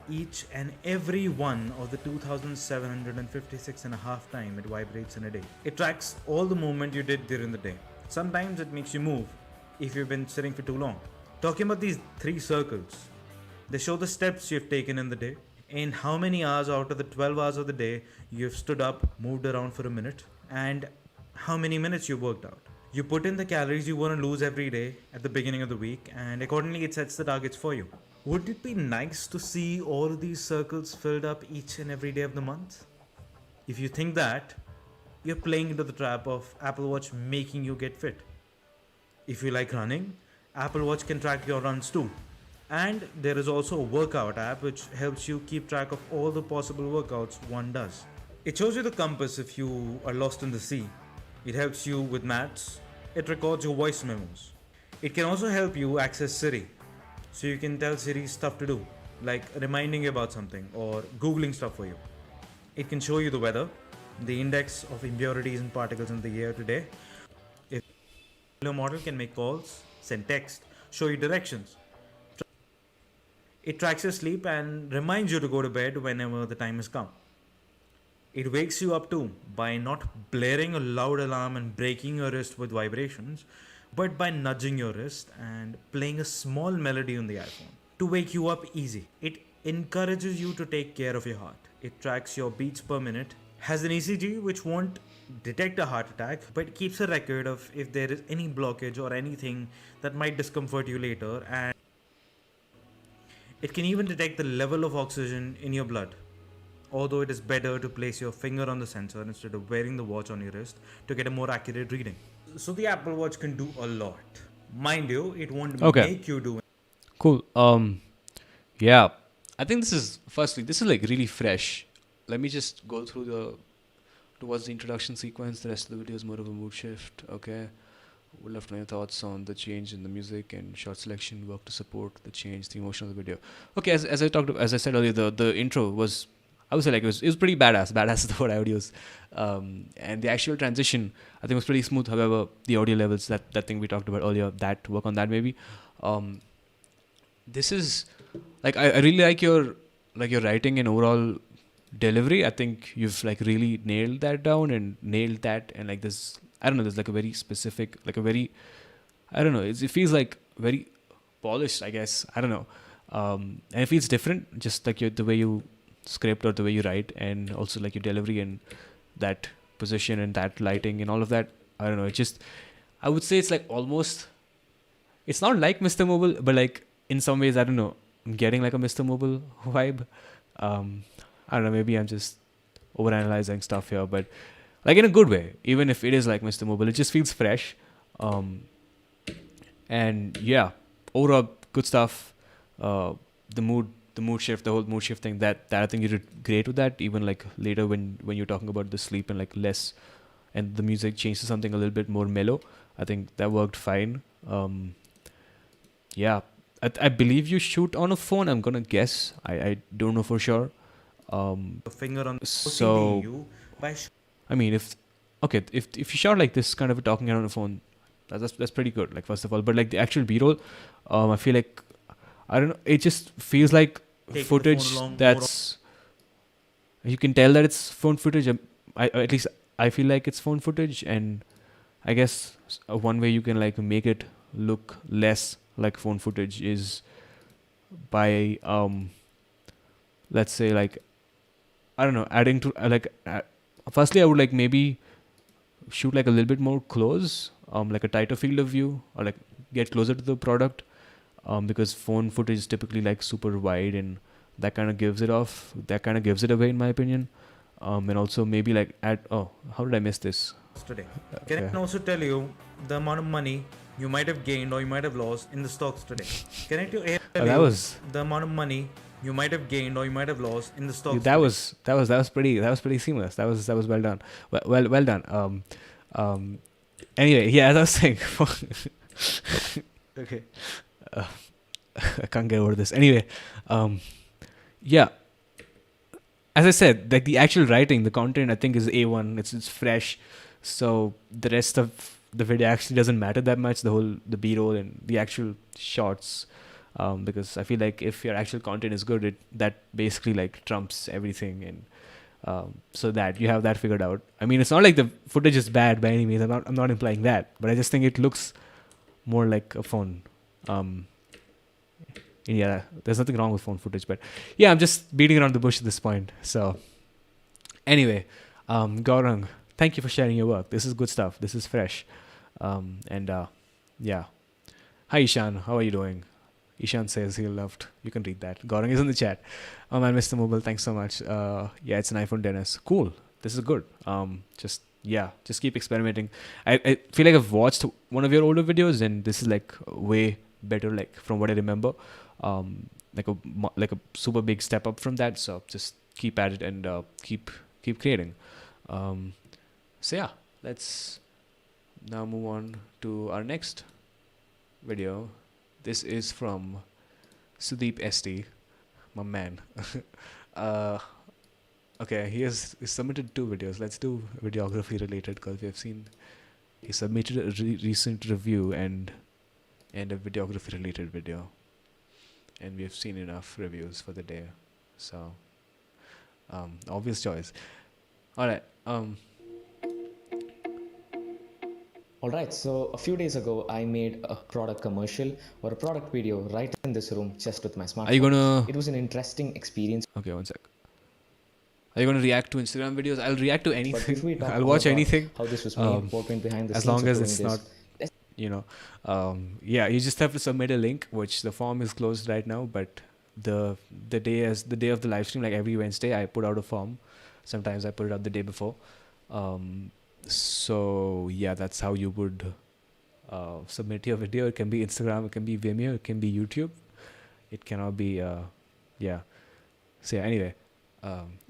each and every one of the 2,756 and a half time it vibrates in a day. It tracks all the movement you did during the day. Sometimes it makes you move if you've been sitting for too long. Talking about these 3 circles, they show the steps you've taken in the day, in how many hours out of the 12 hours of the day you've stood up, moved around for a minute, and how many minutes you worked out. You put in the calories you want to lose every day at the beginning of the week, and accordingly it sets the targets for you. Would it be nice to see all of these circles filled up each and every day of the month? If you think that, you're playing into the trap of Apple Watch making you get fit. If you like running, Apple Watch can track your runs too. And there is also a workout app which helps you keep track of all the possible workouts one does. It shows you the compass if you are lost in the sea. It helps you with maths. It records your voice memos. It can also help you access Siri, so you can tell Siri stuff to do, like reminding you about something or Googling stuff for you. It can show you the weather, the index of impurities and particles in the air today. If your model can make calls, send text, show you directions. It tracks your sleep and reminds you to go to bed whenever the time has come. It wakes you up too by not blaring a loud alarm and breaking your wrist with vibrations, but by nudging your wrist and playing a small melody on the iPhone to wake you up easy. It encourages you to take care of your heart. It tracks your beats per minute, has an ECG which won't detect a heart attack, but keeps a record of if there is any blockage or anything that might discomfort you later, and it can even detect the level of oxygen in your blood. Although it is better to place your finger on the sensor instead of wearing the watch on your wrist to get a more accurate reading. So the Apple Watch can do a lot. Mind you, it won't make you do it. Cool. Yeah, I think this is like really fresh. Let me just go through towards the introduction sequence. The rest of the video is more of a mood shift. Okay. Would love to know your thoughts on the change in the music and shot selection, work to support the change, the emotion of the video. Okay, as I said earlier, the intro was, I would say like it was pretty badass. Badass is the word I would use. And the actual transition, I think, was pretty smooth. However, the audio levels, that thing we talked about earlier, that work on that maybe. This is like I really like your writing and overall delivery. I think you've like really nailed that down and nailed that, and like this, I don't know, there's like a very specific, like a very, I don't know, it feels like very polished, I guess. I don't know. And it feels different, just like the way you script or the way you write, and also like your delivery and that position and that lighting and all of that. I don't know. It just, I would say it's like almost, it's not like Mr. Mobile, but like in some ways, I don't know, I'm getting like a Mr. Mobile vibe. I don't know, maybe I'm just overanalyzing stuff here, but like in a good way. Even if it is like Mr. Mobile, it just feels fresh. And yeah, overall good stuff. The mood shift, the whole mood shift thing, that I think you did great with that. Even like later when you're talking about the sleep and like less, and the music changed to something a little bit more mellow, I think that worked fine. Yeah, I believe you shoot on a phone. I'm gonna guess. I don't know for sure. A finger on the So CPU by I mean, if you shot like this kind of talking around a phone, that's pretty good. Like first of all, but like the actual B-roll, I feel like, I don't know. It just feels like taking the phone footage along more that's, you can tell that it's phone footage. At least I feel like it's phone footage, and I guess one way you can like make it look less like phone footage is by let's say like, I don't know, adding to firstly I would like maybe shoot like a little bit more close, like a tighter field of view, or like get closer to the product, because phone footage is typically like super wide, and that kind of gives it away in my opinion. And also maybe like add, oh, how did I miss this? today. Can Okay. I also tell you the amount of money you might have gained or you might have lost in the stocks today? Can I tell That you was the amount of money you might have gained or you might have lost in the stocks that today? was pretty seamless. That was well done. Well done. Anyway, yeah, as I was saying. Okay. I can't get over this. Anyway, yeah. As I said, like the actual writing, the content, I think is A1. It's fresh, so the rest of the video actually doesn't matter that much. The B-roll and the actual shots, because I feel like if your actual content is good, that basically like trumps everything, and so that you have that figured out. I mean, it's not like the footage is bad by any means. I'm not implying that, but I just think it looks more like a phone. Yeah, there's nothing wrong with phone footage, but yeah, I'm just beating around the bush at this point. So anyway, Gaurang, thank you for sharing your work. This is good stuff. This is fresh. And yeah. Hi Ishan, how are you doing? Ishan says he loved. You can read that. Gaurang is in the chat. Oh man, Mr. Mobile, thanks so much. Yeah, it's an iPhone XS. Cool. This is good. Just keep experimenting. I feel like I've watched one of your older videos, and this is like way better, like from what I remember. Like a super big step up from that. So just keep at it and keep creating. So yeah, let's now move on to our next video. This is from Sudeep ST, my man. Okay, he submitted 2 videos. Let's do videography related, because we have seen he submitted a recent review and a videography related video, and we have seen enough reviews for the day. So obvious choice. All right. Alright, so a few days ago I made a product commercial or a product video right in this room just with my smartphone. Are you gonna? It was an interesting experience. Okay, one sec. Are you gonna react to Instagram videos? I'll react to But if we anything. talk I'll all watch about anything. how this was made, what went behind the As scenes long of as doing it's this, not, yeah, you just have to submit a link, which the form is closed right now, but the day of the live stream, like every Wednesday, I put out a form. Sometimes I put it out the day before. So yeah, that's how you would submit your video. It can be Instagram, it can be Vimeo, it can be YouTube. It cannot be yeah. So yeah, anyway.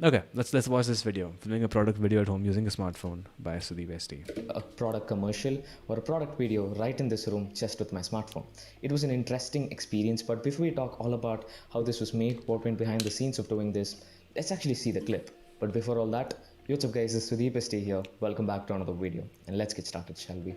Okay, let's watch this video. Filming a product video at home using a smartphone by Sudeep ST. a product commercial or a product video right in this room just with my smartphone. It was an interesting experience, but before we talk all about how this was made, what went behind the scenes of doing this, let's actually see the clip. But before all that, what's up guys, it's Sudeep ST here. Welcome back to another video, and let's get started, shall we?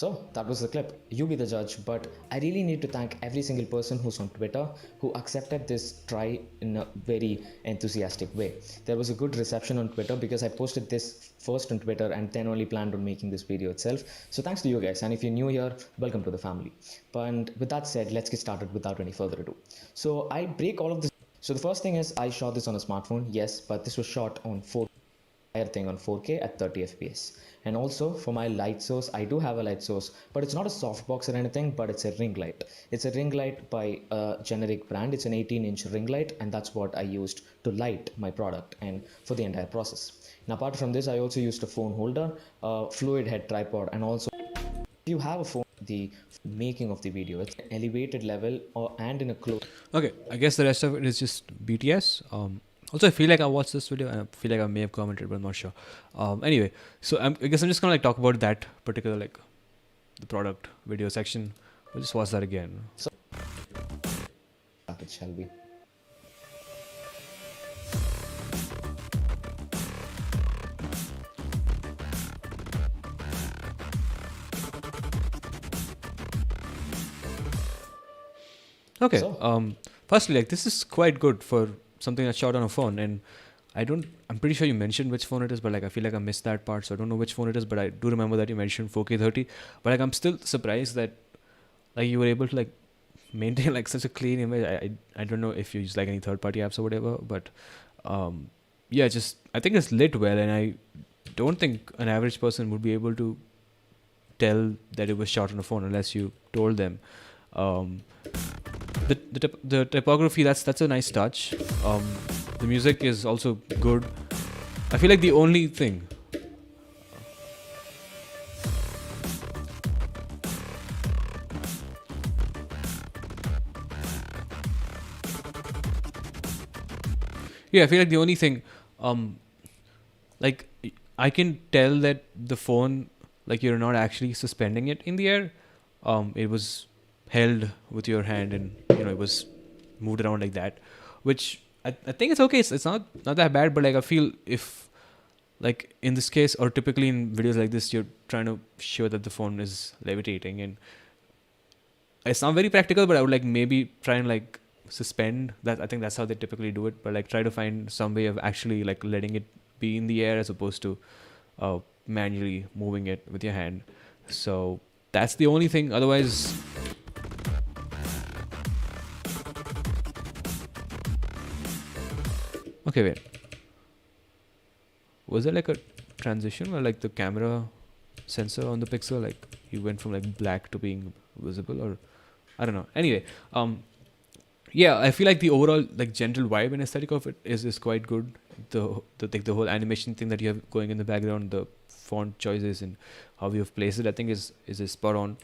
So that was the clip. You be the judge, but I really need to thank every single person who's on Twitter who accepted this try in a very enthusiastic way. There was a good reception on Twitter because I posted this first on Twitter and then only planned on making this video itself. So thanks to you guys, and if you're new here, welcome to the family. But with that said, let's get started without any further ado. So I'll break all of this. So the first thing is I shot this on a smartphone, yes, but this was shot on 4K. Entire thing on 4K at 30 FPS. And also for my light source, I do have a light source, but it's not a softbox or anything, but it's a ring light. It's a ring light by a generic brand. It's an 18-inch ring light, and that's what I used to light my product and for the entire process. And apart from this, I also used a phone holder, a fluid head tripod, and also if you have a phone, the making of the video, it's an elevated level and in a close. Okay, I guess the rest of it is just BTS. Also, I feel like I watched this video and I feel like I may have commented, but I'm not sure. Anyway, so I guess I'm just gonna like talk about that particular like the product video section. We'll just watch that again. So, it shall be. Okay. So- Firstly, like this is quite good for something that's shot on a phone, and I'm pretty sure you mentioned which phone it is, but like I feel like I missed that part, so I don't know which phone it is, but I do remember that you mentioned 4K 30. But like I'm still surprised that like you were able to like maintain like such a clean image. I don't know if you use like any third party apps or whatever, but yeah, just I think it's lit well, and I don't think an average person would be able to tell that it was shot on a phone unless you told them. The typography, that's a nice touch. The music is also good. I feel like the only thing I feel like the only thing like I can tell that the phone, like you're not actually suspending it in the air. It was held with your hand, and it was moved around like that, which I think it's okay. It's not that bad, but like I feel if like in this case, or typically in videos like this, you're trying to show that the phone is levitating, and it's not very practical, but I would like maybe try and like suspend that. I think that's how they typically do it, but like try to find some way of actually like letting it be in the air as opposed to manually moving it with your hand. So that's the only thing. Otherwise, okay, wait. Was there like a transition where like the camera sensor on the pixel, like you went from like black to being visible, or I don't know. Anyway, yeah, I feel like the overall like general vibe and aesthetic of it is quite good. The whole animation thing that you have going in the background, the font choices and how you have placed it, I think is spot on.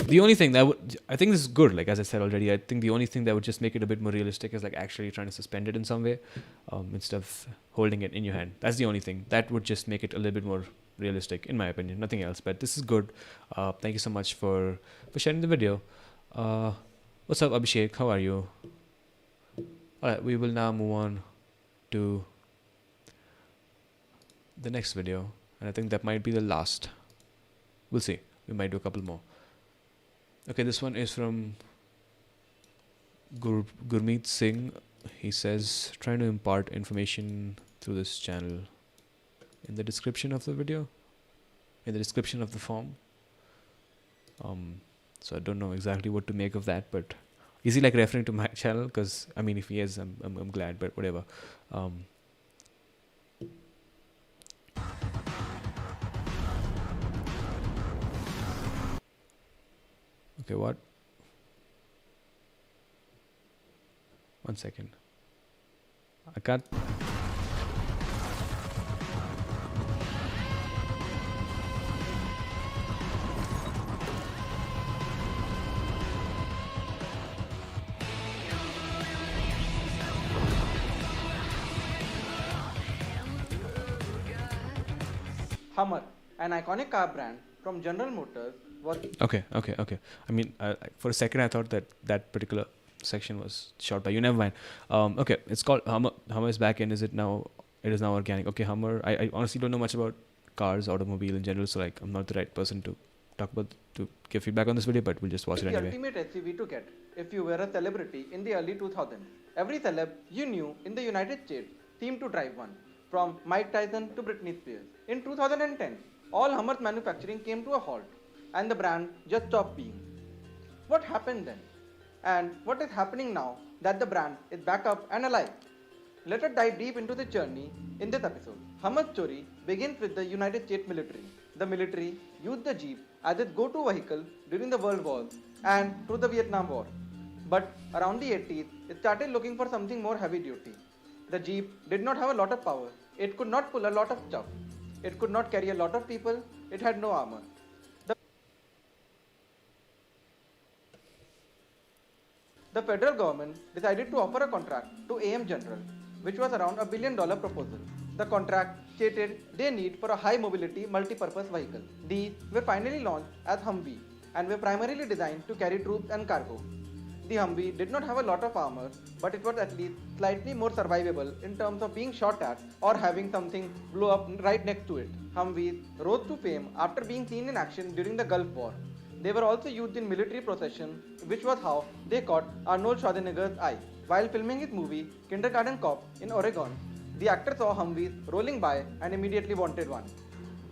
The only thing that I think this is good, like as I said already, I think the only thing that would just make it a bit more realistic is like actually trying to suspend it in some way, instead of holding it in your hand. That's the only thing that would just make it a little bit more realistic, in my opinion. Nothing else. But this is good. Thank you so much for sharing the video. What's up, Abhishek? How are you? Alright, we will now move on to the next video, and I think that might be the last. We'll see. We might do a couple more. Okay, this one is from Gurmeet Singh. He says, trying to impart information through this channel. In the description of the video, in the description of the form. So I don't know exactly what to make of that, but is he like referring to my channel? Because I mean, if he is, I'm glad, but whatever. Okay, what? One second. I can't. Hummer, an iconic car brand from General Motors, was Okay. I mean, for a second I thought that particular section was shot by you. Never mind. Okay, it's called Hummer. Hummer is back in. It is now organic. Okay, Hummer. I honestly don't know much about cars, automobile in general, so like I'm not the right person to give feedback on this video, but we'll just watch it The anyway. ultimate SUV to get if you were a celebrity in the early 2000s. Every celeb you knew in the United States seemed to drive one, from Mike Tyson to Britney Spears. In 2010, all Hummer's manufacturing came to a halt, and the brand just stopped being. What happened then? And what is happening now that the brand is back up and alive? Let us dive deep into the journey in this episode. Hummer's story begins with the United States military. The military used the Jeep as its go-to vehicle during the World Wars and through the Vietnam War. But around the 80s, it started looking for something more heavy duty. The Jeep did not have a lot of power. It could not pull a lot of stuff. It could not carry a lot of people. It had no armor. The federal government decided to offer a contract to AM General, which was around $1 billion proposal. The contract stated their need for a high mobility multi-purpose vehicle. These were finally launched as Humvee and were primarily designed to carry troops and cargo. The Humvee did not have a lot of armor, but it was at least slightly more survivable in terms of being shot at or having something blow up right next to it. Humvees rose to fame after being seen in action during the Gulf War. They were also used in military procession, which was how they caught Arnold Schwarzenegger's eye. While filming his movie Kindergarten Cop in Oregon, the actor saw Humvees rolling by and immediately wanted one.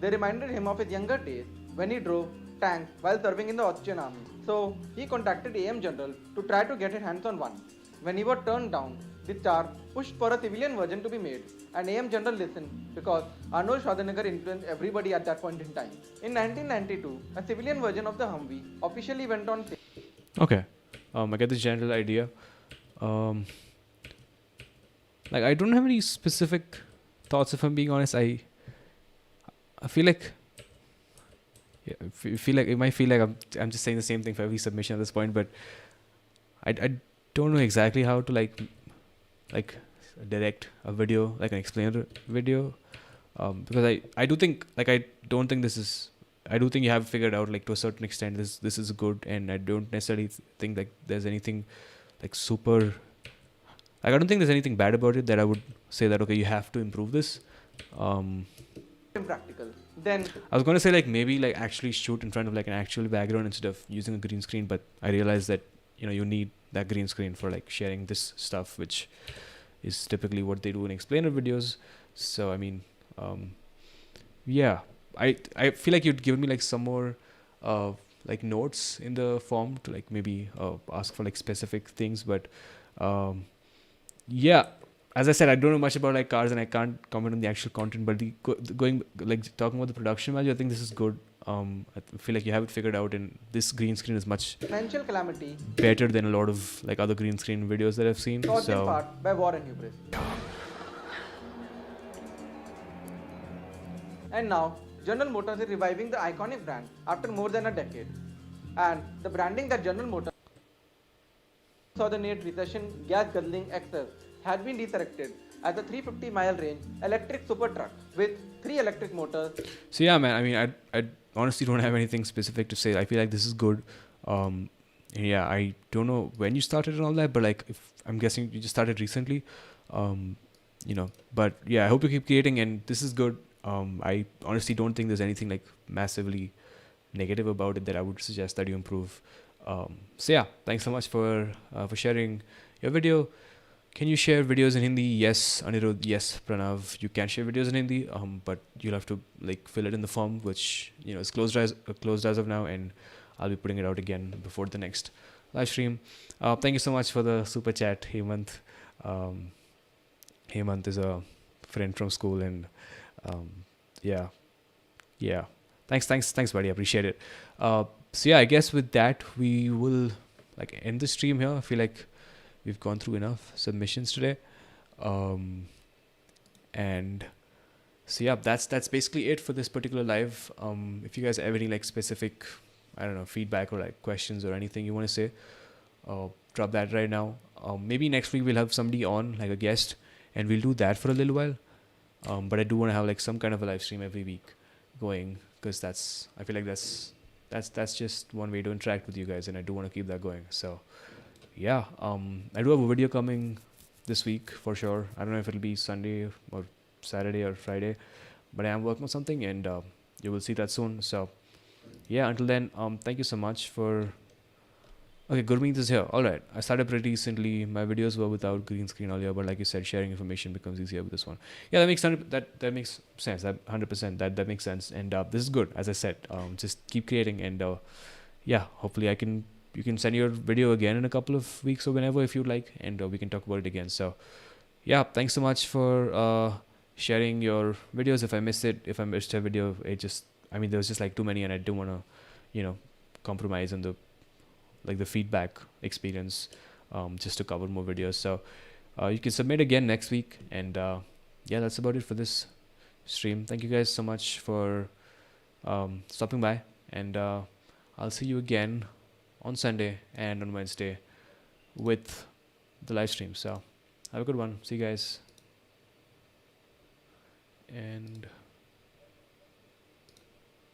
They reminded him of his younger days when he drove tanks while serving in the Austrian army. So he contacted AM General to try to get his hands on one. When he was turned down, the star pushed for a civilian version to be made, and AM General listened because Arnold Schwarzenegger influenced everybody at that point in time. In 1992, a civilian version of the Humvee officially went on sale. Okay, I get the general idea. Like I don't have any specific thoughts, if I'm being honest. I feel like, yeah, it might feel like I'm just saying the same thing for every submission at this point, but I don't know exactly how to like direct a video, like an explainer video, because I do think I don't think this is, I do think you have figured out like to a certain extent this is good, and I don't necessarily think like there's anything like super, like I don't think there's anything bad about it that I would say that okay, you have to improve this. Impractical. Then I was going to say like maybe like actually shoot in front of like an actual background instead of using a green screen, but I realized that you need that green screen for like sharing this stuff, which is typically what they do in explainer videos. So I mean, yeah, I feel like you'd given me like some more like notes in the form to like maybe ask for like specific things, but yeah, as I said, I don't know much about like cars and I can't comment on the actual content, but going like talking about the production value, I think this is good. I feel like you have it figured out, and this green screen is much financial calamity better than a lot of like other green screen videos that I've seen. caused in So part by war and hubris. And now, General Motors is reviving the iconic brand after more than a decade. And the branding that General Motors saw the near recession gas-guzzling excess had been resurrected as a 350-mile range electric super truck with 3 electric motors. So yeah, man. I mean, I honestly don't have anything specific to say. I feel like this is good. And yeah, I don't know when you started and all that, but like, if I'm guessing you just started recently, But yeah, I hope you keep creating, and this is good. I honestly don't think there's anything like massively negative about it that I would suggest that you improve. So yeah, thanks so much for sharing your video. Can you share videos in Hindi? Yes, Anirudh. Yes, Pranav. You can share videos in Hindi, but you'll have to like fill it in the form, which is closed as of now, and I'll be putting it out again before the next live stream. Thank you so much for the super chat, Hemant. Hemant is a friend from school, and yeah. Thanks, buddy. I appreciate it. So yeah, I guess with that we will like end the stream here. I feel like we've gone through enough submissions today, and so yeah, that's basically it for this particular live. If you guys have any like specific, I don't know, feedback or like questions or anything you want to say, drop that right now. Maybe next week we'll have somebody on, like a guest, and we'll do that for a little while. But I do want to have like some kind of a live stream every week going, because I feel like that's just one way to interact with you guys, and I do want to keep that going. So yeah, I do have a video coming this week for sure. I don't know if it'll be Sunday or Saturday or Friday, but I am working on something, and you will see that soon. So yeah, until then, thank you so much for. Okay, Gurmeet is here. All right, I started pretty recently. My videos were without green screen earlier, but like you said, sharing information becomes easier with this one. Yeah, that makes that makes sense. That 100%. That makes sense. And this is good. As I said, just keep creating, and yeah, hopefully you can send your video again in a couple of weeks or whenever if you like, and we can talk about it again. So yeah, thanks so much for sharing your videos. If I missed a video, I mean, there was just like too many, and I didn't want to, compromise on the feedback experience, just to cover more videos. So you can submit again next week, and yeah, that's about it for this stream. Thank you guys so much for stopping by, and I'll see you again on Sunday and on Wednesday with the live stream. So have a good one. See you guys. And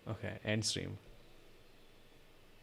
okay, end stream.